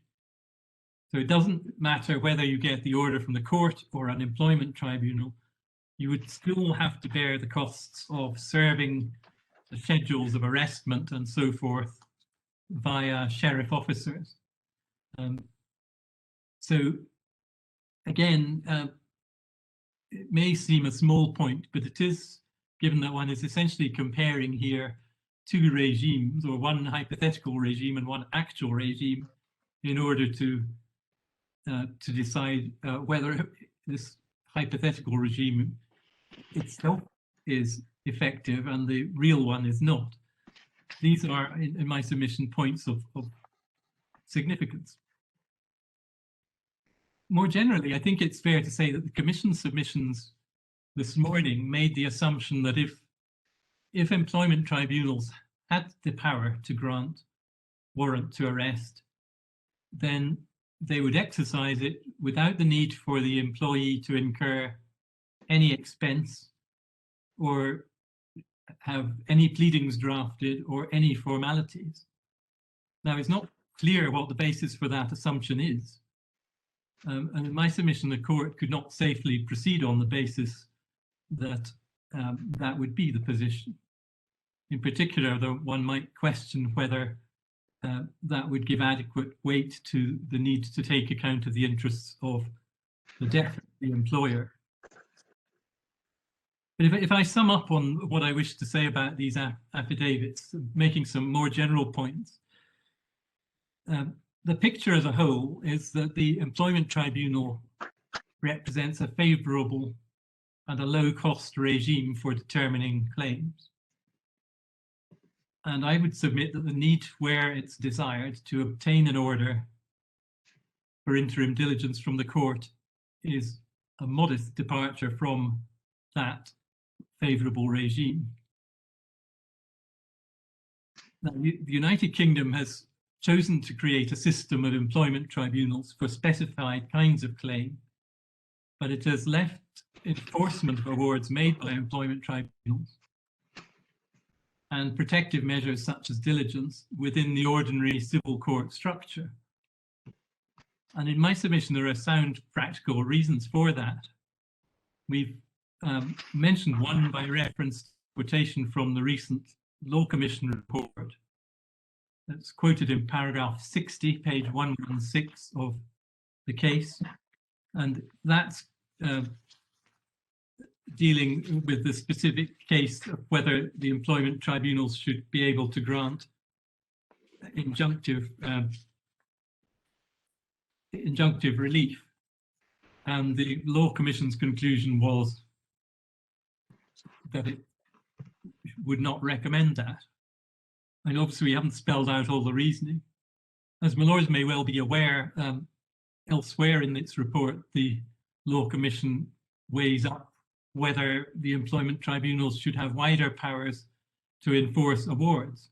B: So it doesn't matter whether you get the order from the court or an employment tribunal, you would still have to bear the costs of serving the schedules of arrestment and so forth via sheriff officers. So again, it may seem a small point, but it is, given that one is essentially comparing here two regimes, or one hypothetical regime and one actual regime, in order to decide whether this hypothetical regime itself is effective and the real one is not. These are, in my submission, points of significance. More generally, I think it's fair to say that the Commission submissions this morning made the assumption that if employment tribunals had the power to grant warrant to arrest, then they would exercise it without the need for the employee to incur any expense or have any pleadings drafted or any formalities. Now, it's not clear what the basis for that assumption is, And in my submission, the court could not safely proceed on the basis that that would be the position. In particular, though, one might question whether that would give adequate weight to the need to take account of the interests of the debtor, the employer. But if I sum up on what I wish to say about these affidavits, making some more general points, the picture as a whole is that the Employment Tribunal represents a favourable and a low-cost regime for determining claims. And I would submit that the need, where it's desired, to obtain an order for interim diligence from the court is a modest departure from that favourable regime. Now, the United Kingdom has chosen to create a system of employment tribunals for specified kinds of claim, but it has left enforcement of awards made by employment tribunals and protective measures such as diligence within the ordinary civil court structure. And in my submission, there are sound practical reasons for that. We've mentioned one by reference quotation from the recent Law Commission report. That's quoted in paragraph 60, page 116 of the case. And that's dealing with the specific case of whether the employment tribunals should be able to grant injunctive relief. And the Law Commission's conclusion was that it would not recommend that. And obviously we haven't spelled out all the reasoning. As my lords may well be aware, elsewhere in its report, the Law Commission weighs up whether the employment tribunals should have wider powers to enforce awards.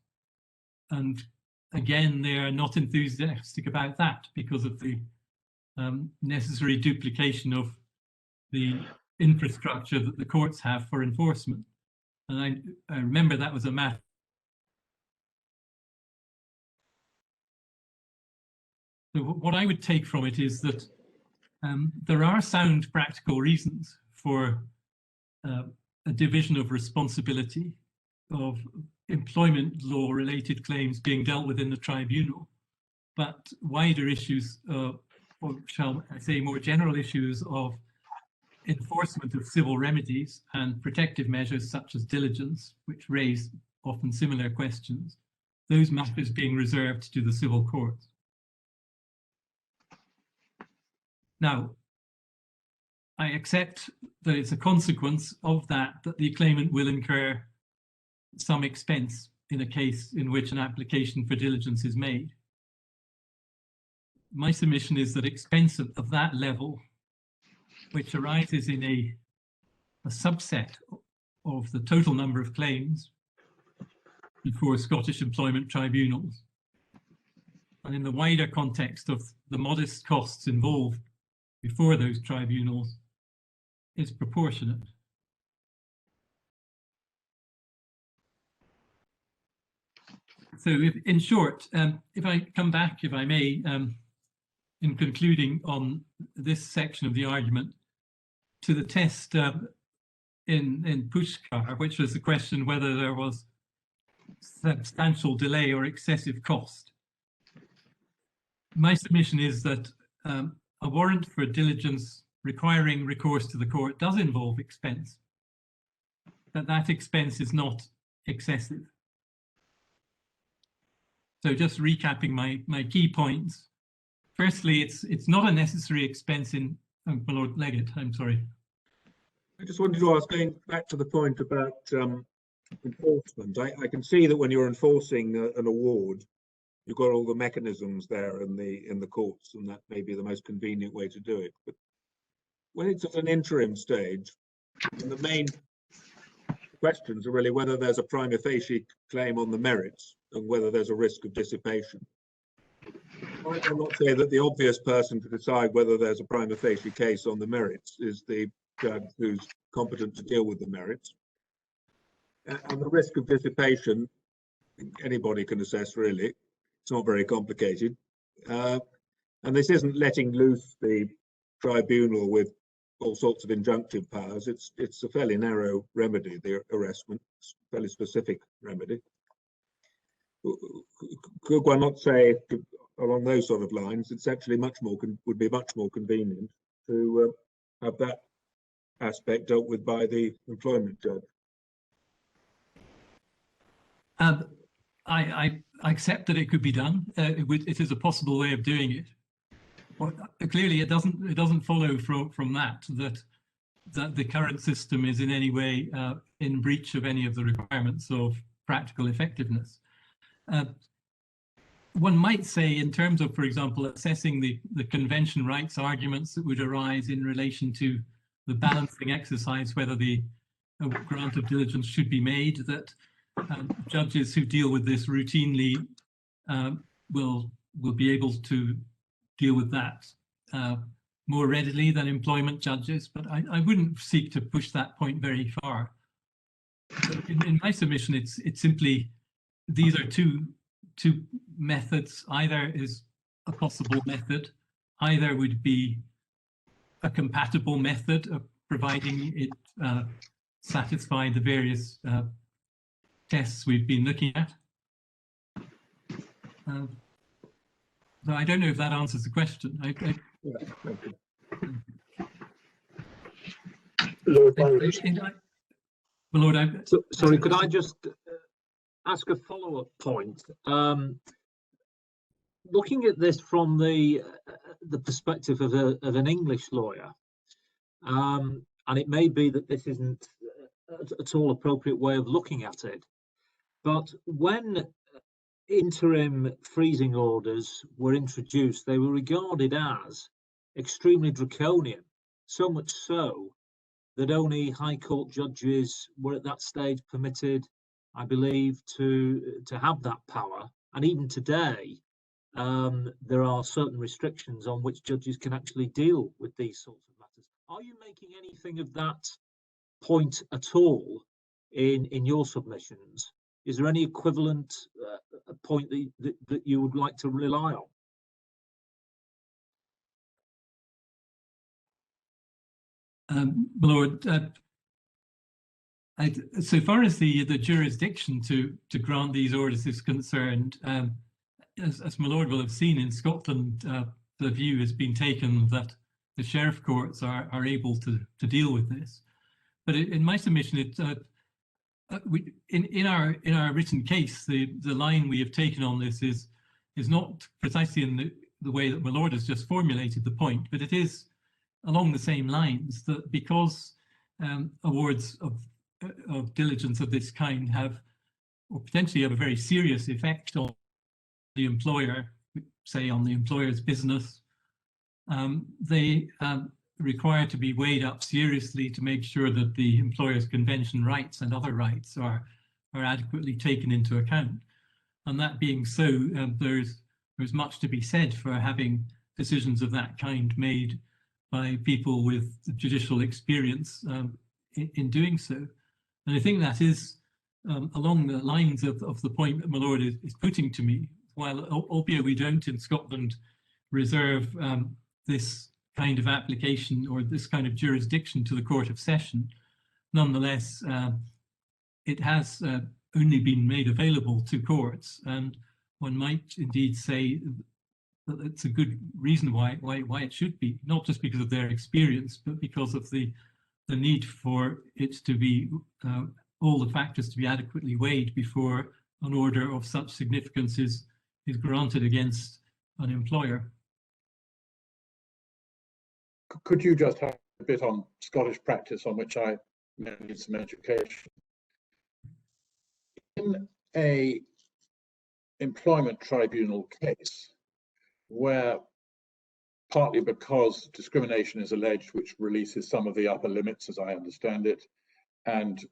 B: And again, they are not enthusiastic about that because of the necessary duplication of the infrastructure that the courts have for enforcement. And I remember that was a matter. So what I would take from it is that there are sound practical reasons for a division of responsibility of employment law related claims being dealt with in the tribunal, but wider issues, or shall I say more general issues of enforcement of civil remedies and protective measures such as diligence, which raise often similar questions, those matters being reserved to the civil courts. Now, I accept that it's a consequence of that the claimant will incur some expense in a case in which an application for diligence is made. My submission is that expense of that level, which arises in a subset of the total number of claims before Scottish employment tribunals, and in the wider context of the modest costs involved before those tribunals, is proportionate. So in short, if I come back, if I may, in concluding on this section of the argument, to the test in Pushkar, which was the question whether there was substantial delay or excessive cost. My submission is that a warrant for diligence requiring recourse to the court does involve expense, but that expense is not excessive. So just recapping my key points. Firstly, it's not a necessary expense in, my Lord Leggett, I'm sorry.
C: I just wanted to ask, going back to the point about enforcement, I can see that when you're enforcing an award, you've got all the mechanisms there in the courts, and that may be the most convenient way to do it. But when it's at an interim stage, the main questions are really whether there's a prima facie claim on the merits and whether there's a risk of dissipation. I will not say that the obvious person to decide whether there's a prima facie case on the merits is the judge who's competent to deal with the merits. And the risk of dissipation, anybody can assess really. It's not very complicated. And this isn't letting loose the tribunal with all sorts of injunctive powers. It's a fairly narrow remedy, the arrestment, fairly specific remedy. Could one not say along those sort of lines, it's actually would be much more convenient to have that aspect dealt with by the employment judge?
B: I accept that it could be done. It is a possible way of doing it. But clearly, it doesn't follow from that the current system is in any way in breach of any of the requirements of practical effectiveness. One might say, in terms of, for example, assessing the convention rights arguments that would arise in relation to the balancing exercise, whether the grant of diligence should be made, that judges who deal with this routinely will be able to deal with that more readily than employment judges, but I wouldn't seek to push that point very far. In my submission, it's simply these are two methods. Either is a possible method, either would be a compatible method of providing it satisfy the various tests we've been looking at. So I don't know if that answers the question.
C: Yeah, thank you.
B: Lord,
E: sorry, could I just ask a follow-up point? Looking at this from the perspective of an English lawyer, and it may be that this isn't at all appropriate way of looking at it, but when interim freezing orders were introduced, they were regarded as extremely draconian, so much so that only High Court judges were at that stage permitted, I believe, to have that power. And even today, there are certain restrictions on which judges can actually deal with these sorts of matters. Are you making anything of that point at all in your submissions? Is there any equivalent point that you would like to rely on?
B: Lord, so far as the jurisdiction to grant these orders is concerned, as my Lord will have seen in Scotland, the view has been taken that the sheriff courts are able to deal with this. But in my submission, in our written case, the line we have taken on this is not precisely in the way that my Lord has just formulated the point, but it is along the same lines, that because awards of diligence of this kind have, or potentially have, a very serious effect on the employer, say on the employer's business, they require to be weighed up seriously to make sure that the employer's convention rights and other rights are adequately taken into account. And that being so, there's much to be said for having decisions of that kind made by people with judicial experience in doing so. And I think that is along the lines of the point that my Lord is putting to me. While albeit we don't in Scotland reserve this kind of application or this kind of jurisdiction to the Court of Session, nonetheless, it has only been made available to courts, and one might indeed say that it's a good reason why it should be, not just because of their experience, but because of the need for it to be all the factors to be adequately weighed before an order of such significance is granted against an employer.
D: Could you just have a bit on Scottish practice, on which I need some education? In a employment tribunal case, where partly because discrimination is alleged, which releases some of the upper limits, as I understand it, and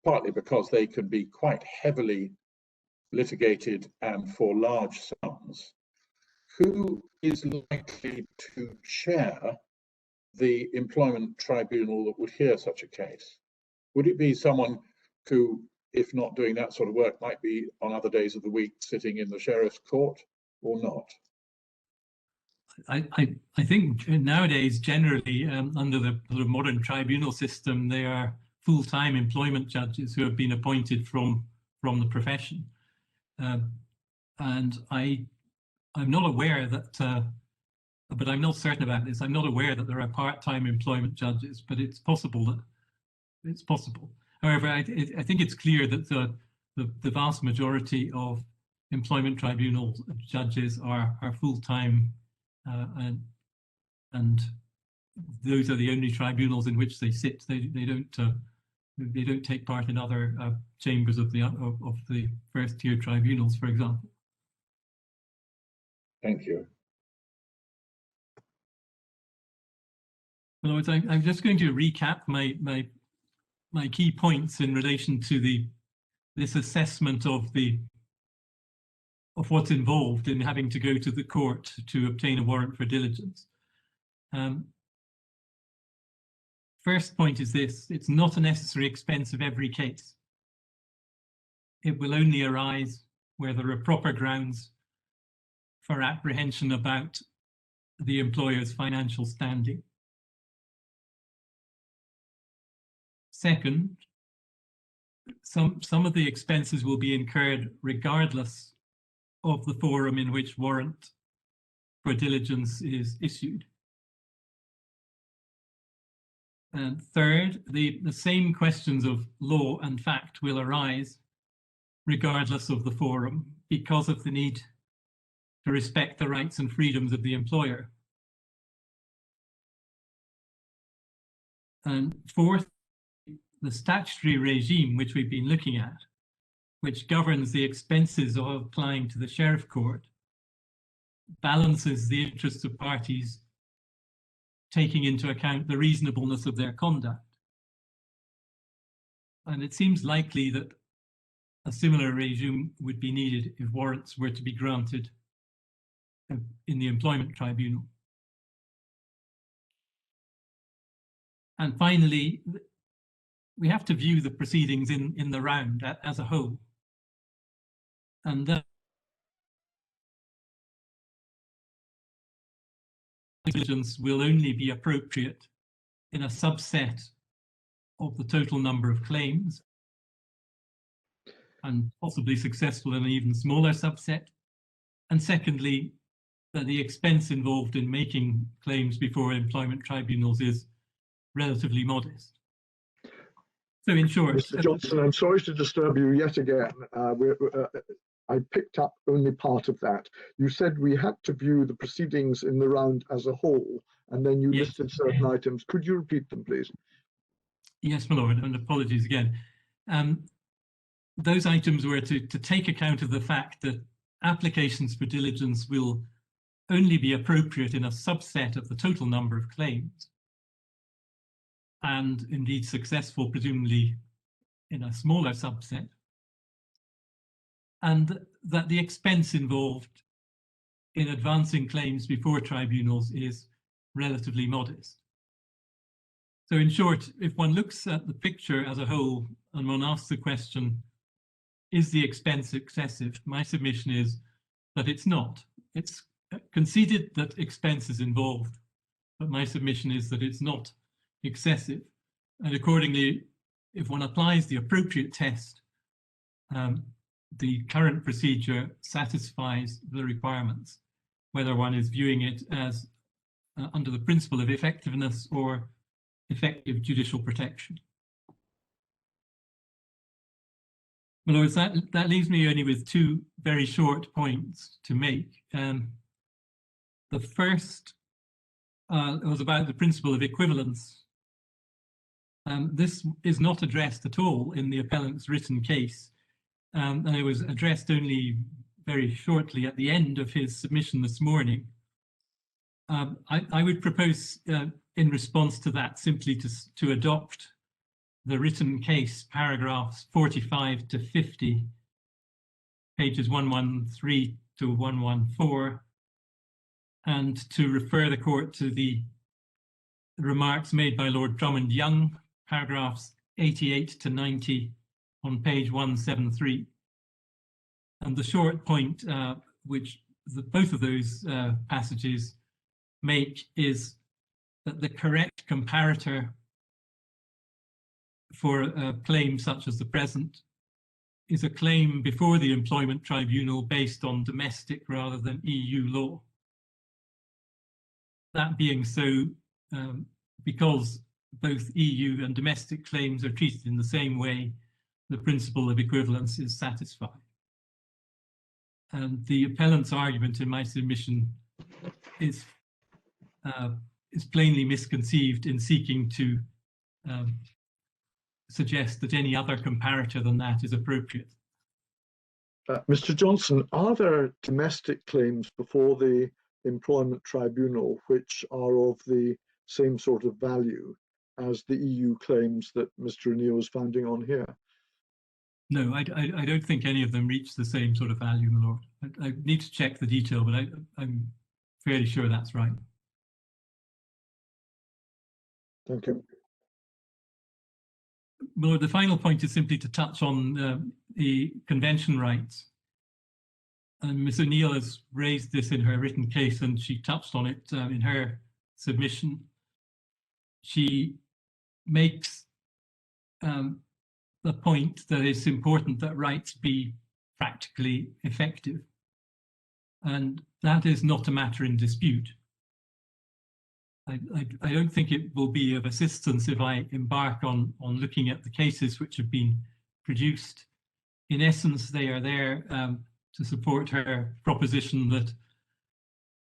D: partly because they can be quite heavily litigated and for large sums, who is likely to chair the employment tribunal that would hear such a case? Would it be someone who, if not doing that sort of work, might be on other days of the week sitting in the sheriff's court, or not?
B: I think nowadays, generally, under the sort of modern tribunal system, they are full-time employment judges who have been appointed from the profession. And I'm not aware that, but I'm not certain about this. I'm not aware that there are part-time employment judges, but it's possible that it's possible. However, I think it's clear that the vast majority of employment tribunal judges are full-time, and those are the only tribunals in which they sit. They don't take part in other chambers of the first-tier tribunals, for example.
D: Thank you.
B: Well, I'm just going to recap my key points in relation to this assessment of what's involved in having to go to the court to obtain a warrant for diligence. First point is this: it's not a necessary expense of every case. It will only arise where there are proper grounds for apprehension about the employer's financial standing. Second, some of the expenses will be incurred regardless of the forum in which warrant for diligence is issued. And third, the same questions of law and fact will arise regardless of the forum because of the need to respect the rights and freedoms of the employer. And fourth, the statutory regime which we've been looking at, which governs the expenses of applying to the Sheriff Court, balances the interests of parties, taking into account the reasonableness of their conduct. And it seems likely that a similar regime would be needed if warrants were to be granted in the employment tribunal. And finally, we have to view the proceedings in the round as a whole. And that diligence will only be appropriate in a subset of the total number of claims, and possibly successful in an even smaller subset. And secondly, that the expense involved in making claims before employment tribunals is relatively modest. So in short,
A: Mr. Johnson, I'm sorry to disturb you yet again. I picked up only part of that. You said we had to view the proceedings in the round as a whole, and then you listed certain items. Could you repeat them, please?
B: Yes, my lord, and apologies again. Those items were to take account of the fact that applications for diligence will only be appropriate in a subset of the total number of claims, and indeed successful, presumably, in a smaller subset, and that the expense involved in advancing claims before tribunals is relatively modest. So in short, if one looks at the picture as a whole and one asks the question, is the expense excessive? My submission is that it's not. It's conceded that expense is involved, but my submission is that it's not excessive. And accordingly, if one applies the appropriate test, the current procedure satisfies the requirements, whether one is viewing it as under the principle of effectiveness or effective judicial protection. My lords, that leaves me only with two very short points to make. The first was about the principle of equivalence. This is not addressed at all in the appellant's written case, and it was addressed only very shortly at the end of his submission this morning. I would propose, in response to that, simply to adopt the written case, paragraphs 45 to 50, pages 113 to 114, and to refer the court to the remarks made by Lord Drummond Young, paragraphs 88 to 90 on page 173. And the short point, which both of those passages make is that the correct comparator for a claim such as the present is a claim before the employment tribunal based on domestic rather than EU law. That being so, because both EU and domestic claims are treated in the same way, the principle of equivalence is satisfied. And the appellant's argument in my submission is plainly misconceived in seeking to suggest that any other comparator than that is appropriate.
A: Mr. Johnson, are there domestic claims before the employment tribunal which are of the same sort of value as the EU claims that Mr. O'Neill is founding on here?
B: No, I don't think any of them reach the same sort of value, my lord. I need to check the detail, but I'm fairly sure that's right.
A: Thank you.
B: My lord, the final point is simply to touch on the convention rights. And Ms. O'Neill has raised this in her written case, and she touched on it in her submission. She makes the point that it's important that rights be practically effective. And that is not a matter in dispute. I don't think it will be of assistance if I embark on looking at the cases which have been produced. In essence, they are there to support her proposition that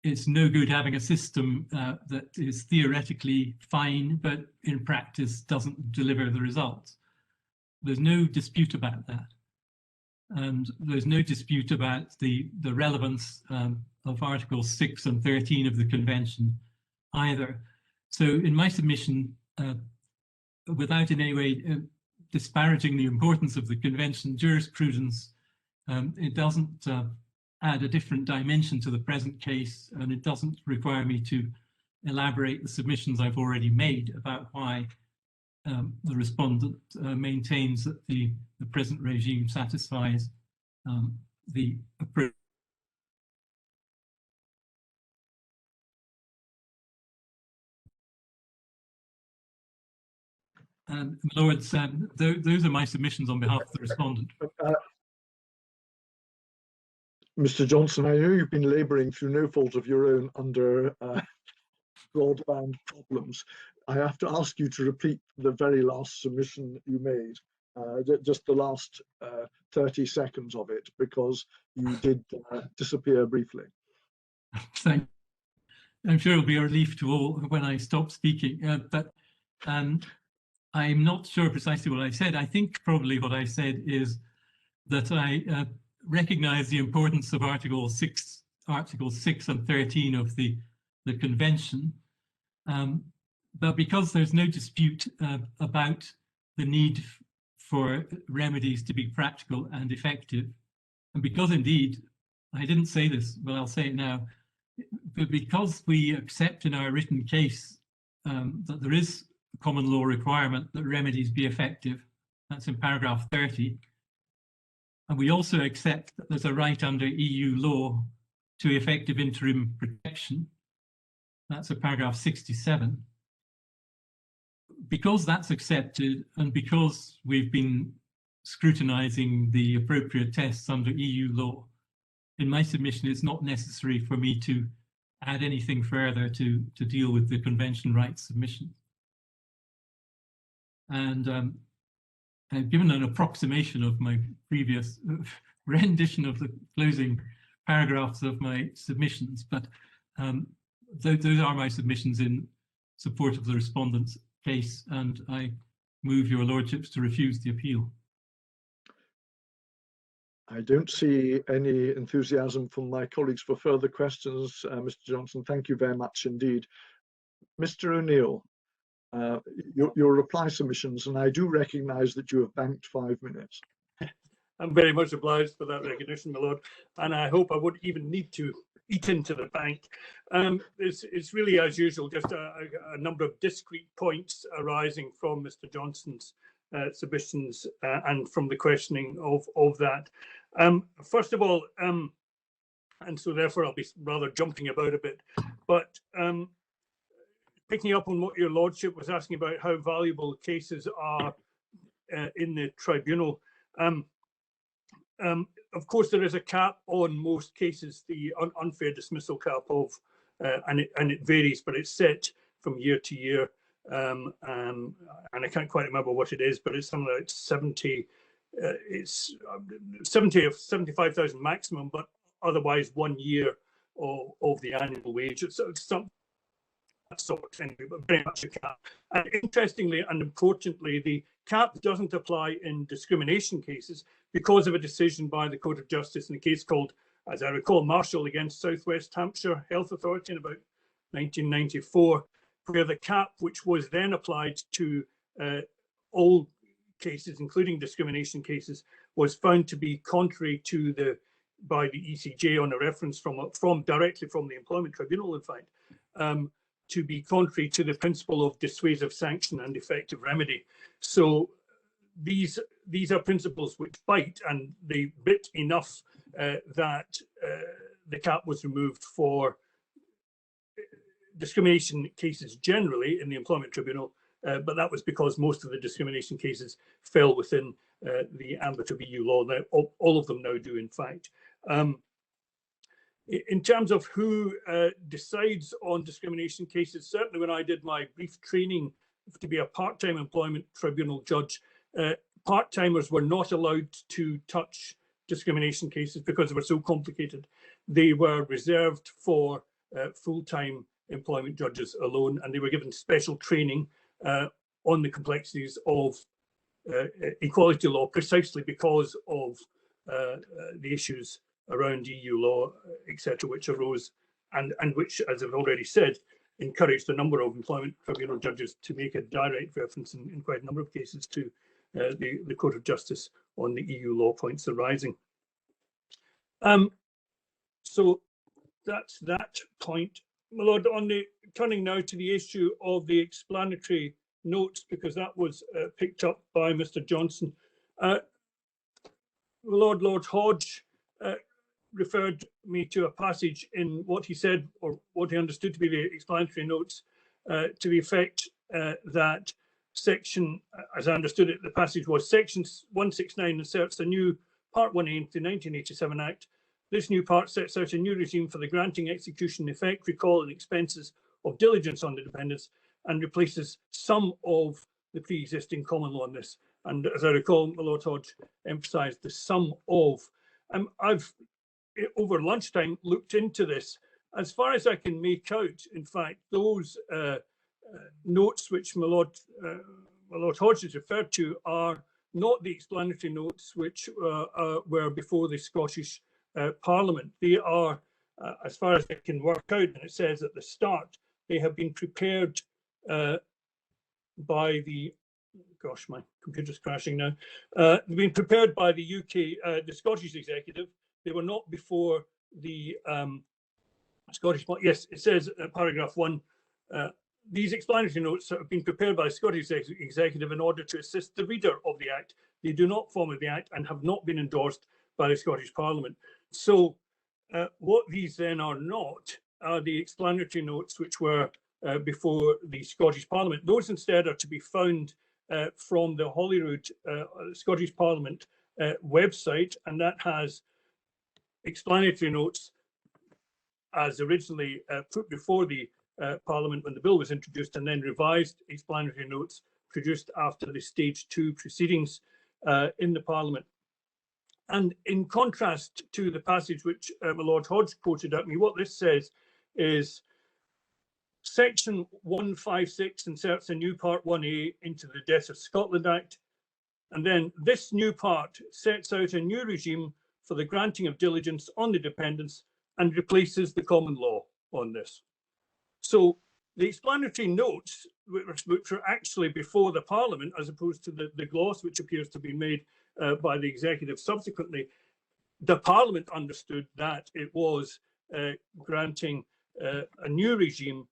B: it's no good having a system that is theoretically fine, but in practice doesn't deliver the results. There's no dispute about that. And there's no dispute about the relevance of Articles 6 and 13 of the Convention either. So in my submission, without in any way disparaging the importance of the Convention jurisprudence, it doesn't add a different dimension to the present case, and it doesn't require me to elaborate the submissions I've already made about why the respondent maintains that the present regime satisfies the approach. My lords, those are my submissions on behalf of the respondent.
A: Mr. Johnson, I know you've been labouring through no fault of your own under broadband problems. I have to ask you to repeat the very last submission you made, just the last 30 seconds of it, because you did disappear briefly.
B: Thank you. I'm sure it'll be a relief to all when I stop speaking, but I'm not sure precisely what I said. I think probably what I said is that I recognise the importance of Articles 6 and 13 of the Convention, but because there's no dispute about the need for remedies to be practical and effective, and because indeed, I didn't say this, but I'll say it now, but because we accept in our written case that there is a common law requirement that remedies be effective, that's in paragraph 30, and we also accept that there's a right under EU law to effective interim protection, that's in paragraph 67. Because that's accepted, and because we've been scrutinising the appropriate tests under EU law, in my submission it's not necessary for me to add anything further to deal with the Convention rights submission. And I've given an approximation of my previous rendition of the closing paragraphs of my submissions, but those are my submissions in support of the respondent's case, and I move your lordships to refuse the appeal.
A: I don't see any enthusiasm from my colleagues for further questions, Mr. Johnson. Thank you very much indeed. Mr. O'Neill, your reply submissions, and I do recognise that you have banked 5 minutes.
F: I'm very much obliged for that recognition, my lord, and I hope I wouldn't even need to eat into the bank. It's really, as usual, just a number of discrete points arising from Mr. Johnson's submissions and from the questioning of that. First of all, and so therefore I'll be rather jumping about a bit. But picking up on what your lordship was asking about how valuable cases are in the tribunal, of course there is a cap on most cases, the unfair dismissal cap of, and it varies, but it's set from year to year, and I can't quite remember what it is, but it's something like 70. It's 70 of 75,000 maximum, but otherwise 1 year of the annual wage. It's some sort anyway, but very much a cap. And interestingly and importantly, the cap doesn't apply in discrimination cases because of a decision by the Court of Justice in a case called, as I recall, Marshall against South West Hampshire Health Authority in about 1994, where the cap, which was then applied to all cases, including discrimination cases, was found to be contrary to by the ECJ on a reference from directly from the Employment Tribunal, in fact, to be contrary to the principle of dissuasive sanction and effective remedy. So these are principles which bite, and they bit enough that the cap was removed for discrimination cases generally in the Employment Tribunal, but that was because most of the discrimination cases fell within the ambit of EU law. Now, all of them now do, in fact. In terms of who decides on discrimination cases, certainly when I did my brief training to be a part-time employment tribunal judge, part-timers were not allowed to touch discrimination cases because they were so complicated. They were reserved for full-time employment judges alone, and they were given special training on the complexities of equality law precisely because of the issues around EU law, etc., which arose and which, as I've already said, encouraged a number of employment tribunal judges to make a direct reference in quite a number of cases to the Court of Justice on the EU law points arising. So that's that point. My Lord, turning now to the issue of the explanatory notes, because that was picked up by Mr. Johnson. Lord Hodge referred me to a passage in what he said, or what he understood to be the explanatory notes, to the effect that section, as I understood it, the passage was section 169 inserts a new part 1A into the 1987 Act. This new part sets out a new regime for the granting, execution, effect, recall and expenses of diligence on the dependents, and replaces some of the pre-existing common law on this. And as I recall, my Lord Hodge emphasised the sum of. I've, over lunchtime, looked into this. As far as I can make out, in fact, those notes which my Lord Hodge has referred to are not the explanatory notes which were before the Scottish Parliament. They are, as far as I can work out, and it says at the start, they have been prepared by the, gosh, my computer's crashing now. They've been prepared by the the Scottish Executive. They were not before the Scottish, yes, it says paragraph 1, these explanatory notes have been prepared by the Scottish Executive in order to assist the reader of the Act. They do not form the Act and have not been endorsed by the Scottish Parliament. So what these then are not are the explanatory notes which were before the Scottish Parliament. Those instead are to be found from the Holyrood Scottish Parliament website, and that has explanatory notes as originally put before the Parliament when the bill was introduced, and then revised explanatory notes produced after the stage 2 proceedings in the Parliament. And in contrast to the passage which my Lord Hodge quoted at me, what this says is section 156 inserts a new part 1A into the Death of Scotland Act, and then this new part sets out a new regime for the granting of diligence on the dependents and replaces the common law on this. So the explanatory notes, which are actually before the Parliament, as opposed to the gloss which appears to be made by the Executive subsequently, the Parliament understood that it was granting a new regime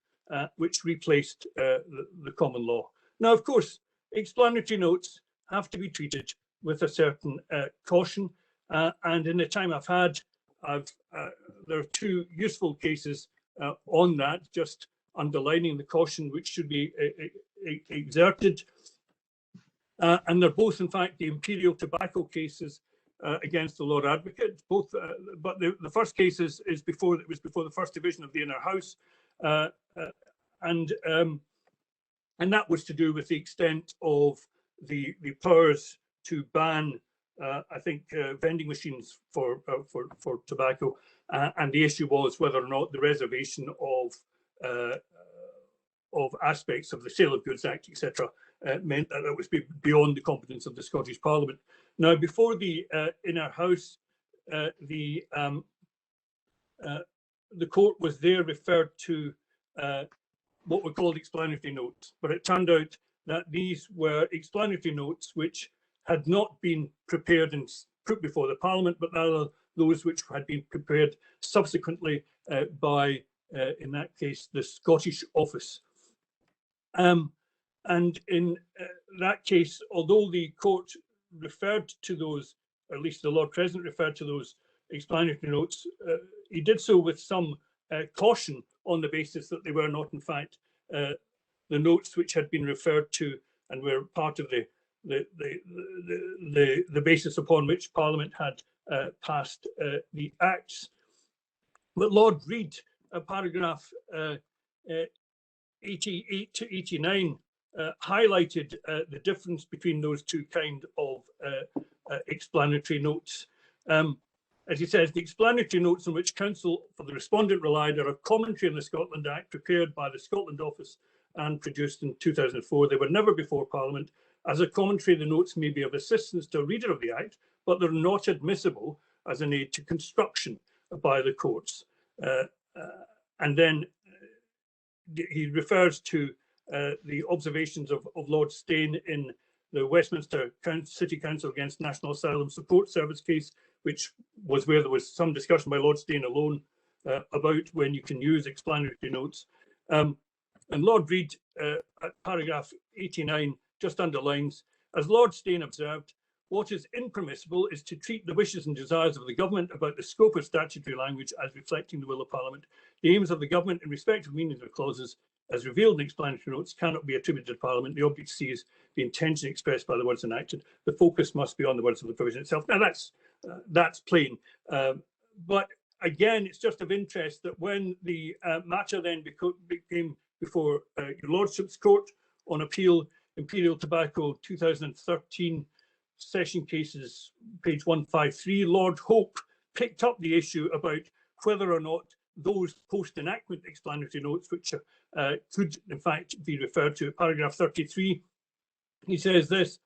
F: which replaced the common law. Now, of course, explanatory notes have to be treated with a certain caution, and in the time I've had there are two useful cases on that, just underlining the caution which should be exerted. And they're both, in fact, the Imperial Tobacco cases against the Lord Advocate. Both, but the first case is before the First Division of the Inner House, and that was to do with the extent of the powers to ban, I think, vending machines for tobacco, and the issue was whether or not the reservation of aspects of the Sale of Goods Act, etc., meant that it was beyond the competence of the Scottish Parliament. Now, before the Inner House, the court was there referred to what were called explanatory notes, but it turned out that these were explanatory notes which had not been prepared and put before the Parliament, but rather those which had been prepared subsequently by, in that case, the Scottish Office. And in that case, although the court referred to those, or at least the Lord President referred to those explanatory notes, he did so with some caution on the basis that they were not, in fact, the notes which had been referred to and were part of the basis upon which Parliament had passed the Acts. But Lord Reid, paragraph 88 to 89, highlighted the difference between those two kind of explanatory notes. As he says, the explanatory notes on which counsel for the respondent relied are a commentary on the Scotland Act prepared by the Scotland Office and produced in 2004. They were never before Parliament. As a commentary, the notes may be of assistance to a reader of the Act, but they're not admissible as an aid to construction by the courts. And then he refers to the observations of Lord Stane in the Westminster City Council against National Asylum Support Service case, which was where there was some discussion by Lord Stane alone about when you can use explanatory notes. And Lord Reid, at paragraph 89, just underlines, as Lord Stane observed, what is impermissible is to treat the wishes and desires of the government about the scope of statutory language as reflecting the will of Parliament. The aims of the government in respect of meanings of clauses as revealed in explanatory notes cannot be attributed to Parliament. The object C is the intention expressed by the words enacted. The focus must be on the words of the provision itself. Now that's plain, but again, it's just of interest that when the matter then became before your Lordship's Court on appeal, Imperial Tobacco 2013 session cases, page 153, Lord Hope picked up the issue about whether or not those post-enactment explanatory notes, which could in fact be referred to, paragraph 33, he says this: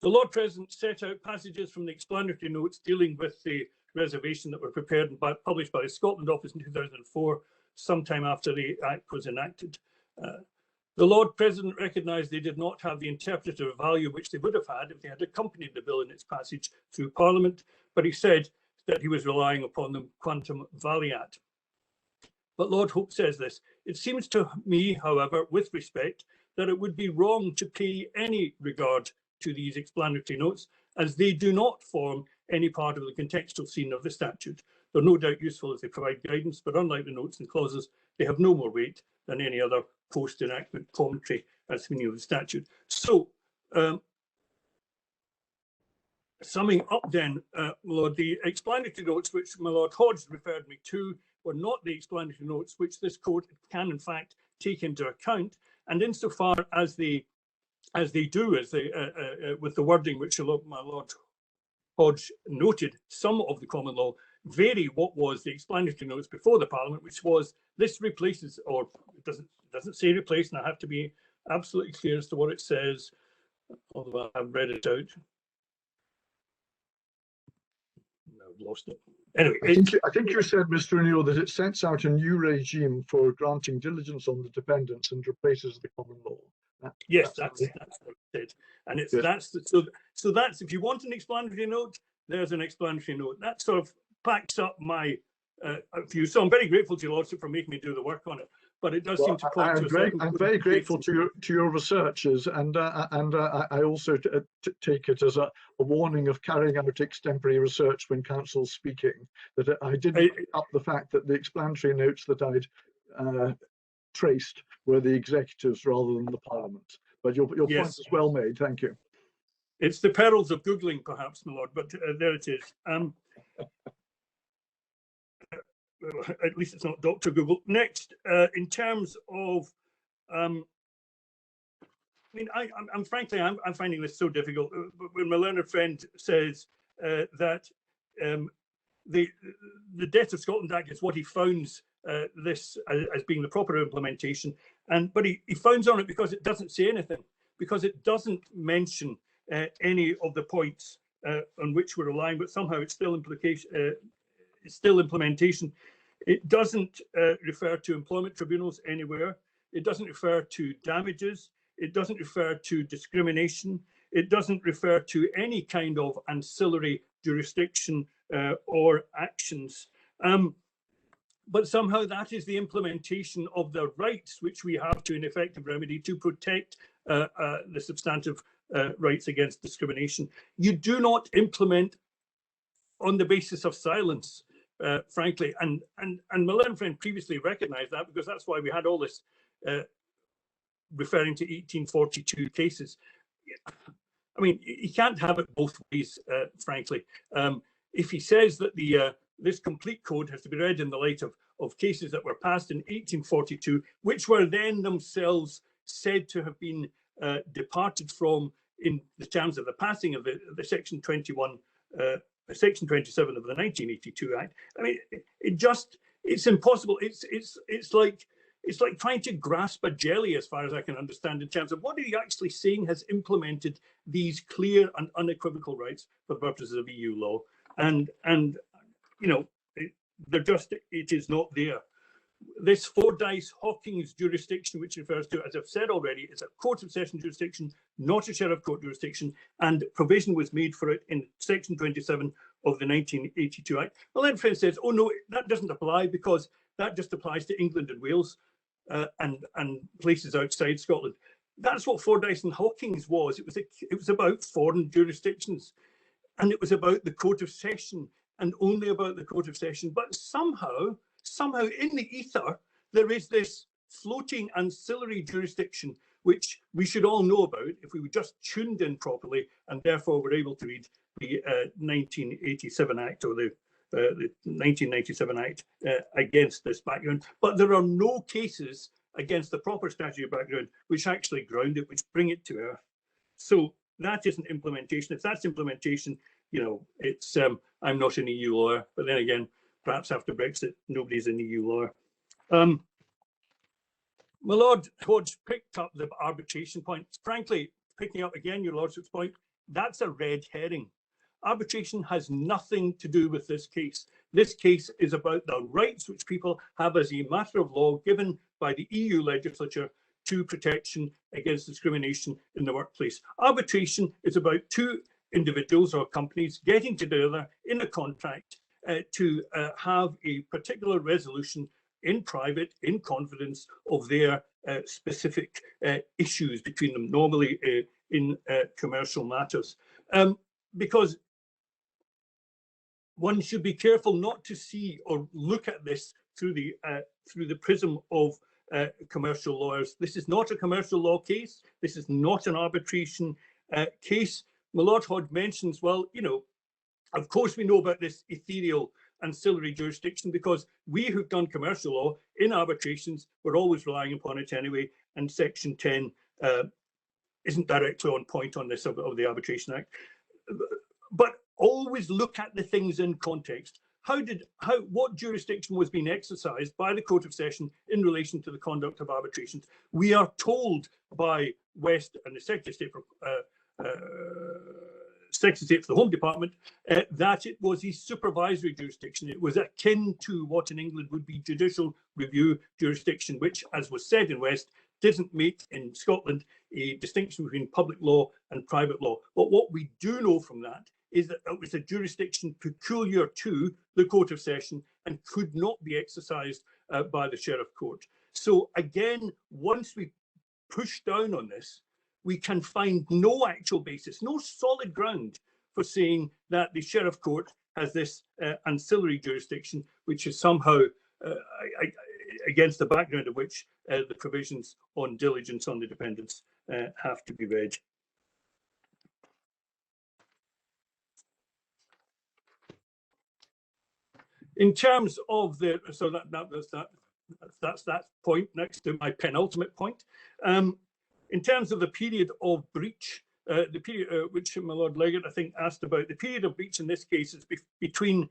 F: the Lord President set out passages from the explanatory notes dealing with the reservation that were prepared and published by the Scotland Office in 2004, sometime after the Act was enacted. The Lord President recognised they did not have the interpretive value which they would have had if they had accompanied the bill in its passage through Parliament, but he said that he was relying upon them quantum valeat. But Lord Hope says this: it seems to me, however, with respect, that it would be wrong to pay any regard to these explanatory notes, as they do not form any part of the contextual scene of the statute. They're no doubt useful as they provide guidance, but unlike the notes and clauses, they have no more weight than any other post-enactment commentary as the meaning of the statute. So, summing up then, Lord, the explanatory notes which my Lord Hodge referred me to were not the explanatory notes which this court can in fact take into account, and insofar as they do, with the wording which my Lord Hodge noted, some of the common law vary what was the explanatory notes before the Parliament, which was this replaces, or it doesn't say replace, and I have to be absolutely clear as to what it says, although I've read it out. I've lost it. Anyway,
A: I think you said, Mr. O'Neill, that it sets out a new regime for granting diligence on the dependents and replaces the common law.
F: Yes, that's what it said, and it's so that's, if you want an explanatory note, there's an explanatory note. That sort of backs up my view. So I'm very grateful to your Lordship for making me do the work on it. but it does seem to point to a certain.
A: I'm very grateful to your researches, and I also take it as a warning of carrying out extemporary research when counsel's speaking. That I didn't pick up the fact that the explanatory notes that I'd traced were the executives rather than the Parliament. But your point is well made. Thank you.
F: It's the perils of Googling, perhaps, my lord, but there it is. At least it's not Dr. Google. Next, in terms of, I mean, I'm frankly, I'm finding this so difficult. When my learned friend says that the Death of Scotland Act is what he founds this as being the proper implementation, but he founds on it because it doesn't say anything, because it doesn't mention any of the points on which we're relying, but somehow it's still it's still implementation. It doesn't refer to employment tribunals anywhere. It doesn't refer to damages. It doesn't refer to discrimination. It doesn't refer to any kind of ancillary jurisdiction or actions. But somehow that is the implementation of the rights which we have to an effective remedy to protect the substantive rights against discrimination. You do not implement on the basis of silence, frankly, and my learned friend previously recognised that, because that's why we had all this referring to 1842 cases. I mean, he can't have it both ways, frankly. If he says that this complete code has to be read in the light of cases that were passed in 1842, which were then themselves said to have been departed from in the terms of the passing of the Section 21, Section 27 of the 1982 Act. I mean, it's impossible. It's like trying to grasp a jelly, as far as I can understand, in terms of what are you actually saying has implemented these clear and unequivocal rights for purposes of EU law, and you know, it is not there. This Fordyce-Hawkins jurisdiction, which refers to, as I've said already, is a court of session jurisdiction, not a sheriff court jurisdiction, and provision was made for it in Section 27 of the 1982 Act. Well, then friend says, oh no, that doesn't apply because that just applies to England and Wales and places outside Scotland. That's what Fordyce and Hawkins was. It was about foreign jurisdictions, and it was about the court of session, and only about the court of session. But somehow in the ether, there is this floating ancillary jurisdiction, which we should all know about if we were just tuned in properly, and therefore were able to read the 1987 Act or the 1997 Act against this background. But there are no cases against the proper statutory background which actually ground it, which bring it to earth. So that isn't implementation. If that's implementation, you know, it's I'm not an EU lawyer, but then again, perhaps after Brexit, nobody's an EU lawyer. My Lord Hodge picked up the arbitration point. Frankly, picking up again your Lordship's point, that's a red herring. Arbitration has nothing to do with this case. This case is about the rights which people have as a matter of law given by the EU legislature to protection against discrimination in the workplace. Arbitration is about two individuals or companies getting together in a contract to have a particular resolution in private, in confidence, of their specific issues between them, normally in commercial matters. Because one should be careful not to see or look at this through the prism of commercial lawyers. This is not a commercial law case. This is not an arbitration case. My Lord Hodge mentions, well, you know, of course we know about this ethereal ancillary jurisdiction because we who've done commercial law in arbitrations, we're always relying upon it anyway, and Section 10 isn't directly on point on this of the Arbitration Act. But always look at the things in context. What jurisdiction was being exercised by the Court of Session in relation to the conduct of arbitrations? We are told by West and the Secretary of State for the Home Department that it was a supervisory jurisdiction. It was akin to what in England would be judicial review jurisdiction, which, as was said in West, didn't make in Scotland a distinction between public law and private law. But what we do know from that is that it was a jurisdiction peculiar to the Court of Session and could not be exercised by the Sheriff Court. So again, once we push down on this, we can find no actual basis, no solid ground for saying that the Sheriff Court has this ancillary jurisdiction, which is somehow against the background of which the provisions on diligence on the dependents have to be read. In terms of the, so that's that point next to my penultimate point. In terms of the period of breach, the period which my Lord Legate, I think, asked about, the period of breach in this case is between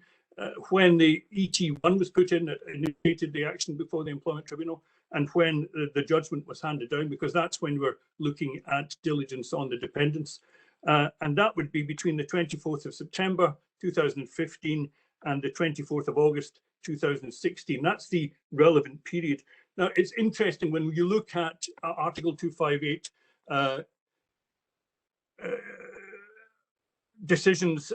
F: when the ET1 was put in, that initiated the action before the Employment Tribunal, and when the judgment was handed down, because that's when we're looking at diligence on the dependents. And that would be between the 24th of September 2015 and the 24th of August 2016. That's the relevant period. Now, it's interesting when you look at Article 258 decisions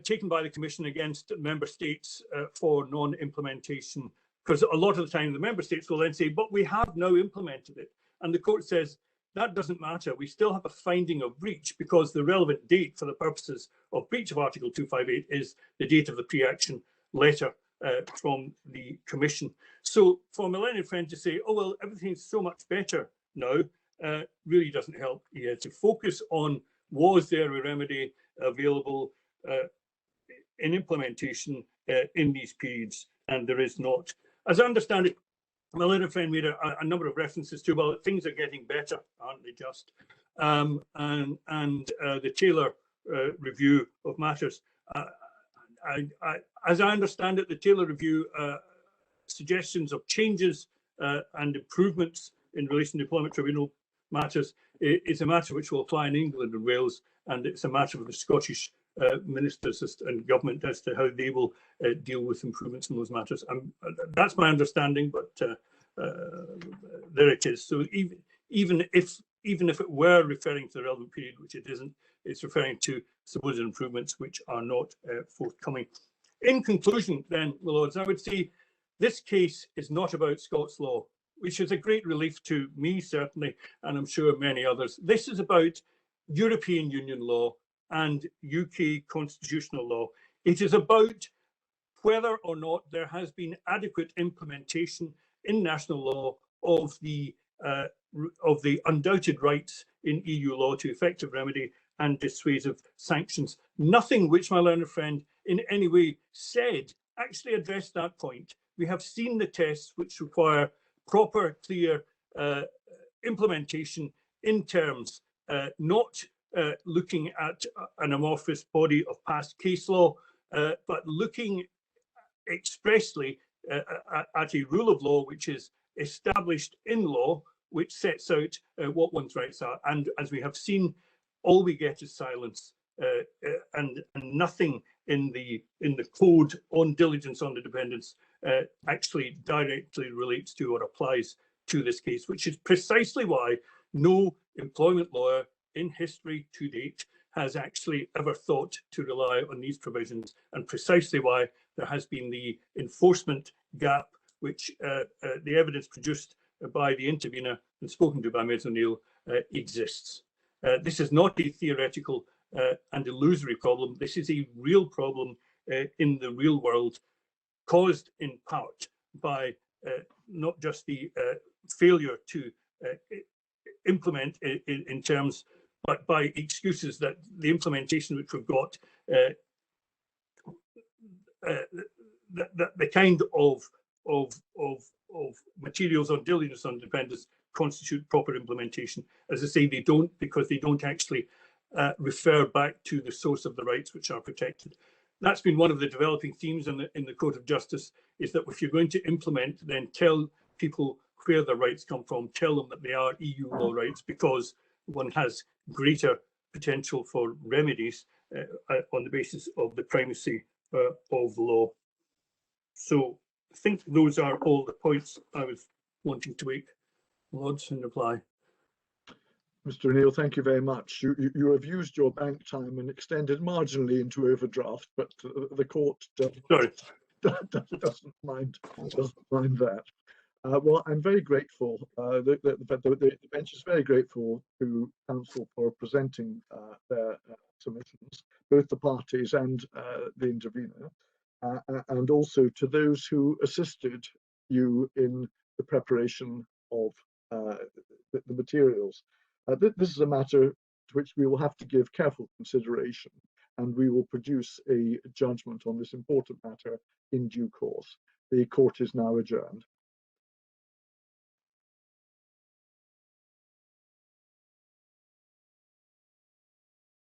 F: taken by the Commission against member states for non-implementation, because a lot of the time the member states will then say, but we have now implemented it. And the court says, that doesn't matter. We still have a finding of breach, because the relevant date for the purposes of breach of Article 258 is the date of the pre-action letter from the Commission. So for my learned friend to say, oh, well, everything's so much better now, really doesn't help. You have to focus on, was there a remedy available in implementation in these periods? And there is not. As I understand it, my learned friend made a number of references to, well, things are getting better, aren't they just? And the Taylor review of matters. As I understand it, the Taylor review suggestions of changes and improvements in relation to Employment Tribunal matters is a matter which will apply in England and Wales, and it's a matter of the Scottish ministers and government as to how they will deal with improvements in those matters. That's my understanding, but there it is. So even if it were referring to the relevant period, which it isn't, it's referring to supposed improvements which are not forthcoming. In conclusion, then, my lords, I would say this case is not about Scots law, which is a great relief to me, certainly, and I'm sure many others. This is about European Union law and UK constitutional law. It is about whether or not there has been adequate implementation in national law of the undoubted rights in EU law to effective remedy and dissuasive sanctions. Nothing which my learned friend in any way said actually addressed that point. We have seen the tests which require proper, clear implementation in terms, not looking at an amorphous body of past case law, but looking expressly at a rule of law which is established in law, which sets out what one's rights are. And as we have seen, all we get is silence and nothing in the code on diligence on the dependents actually directly relates to or applies to this case, which is precisely why no employment lawyer in history to date has actually ever thought to rely on these provisions, and precisely why there has been the enforcement gap, which the evidence produced by the intervener and spoken to by Ms O'Neill exists. This is not a theoretical and illusory problem. This is a real problem in the real world, caused in part by not just the failure to implement in terms, but by excuses that the implementation which we've got, the kind of materials on diligence on dependents constitute proper implementation. As I say, they don't, because they don't actually refer back to the source of the rights which are protected. That's been one of the developing themes in the Court of Justice, is that if you're going to implement, then tell people where their rights come from, tell them that they are EU law rights, because one has greater potential for remedies on the basis of the primacy of law. So I think those are all the points I was wanting to make, Lords, in reply.
A: Mr. O'Neill, thank you very much. You have used your bank time and extended marginally into overdraft, but the court doesn't mind that. Well, I'm very grateful. The bench is very grateful to counsel for presenting their submissions, both the parties and the intervener, and also to those who assisted you in the preparation of the materials. This is a matter to which we will have to give careful consideration, and we will produce a judgment on this important matter in due course. The court is now adjourned.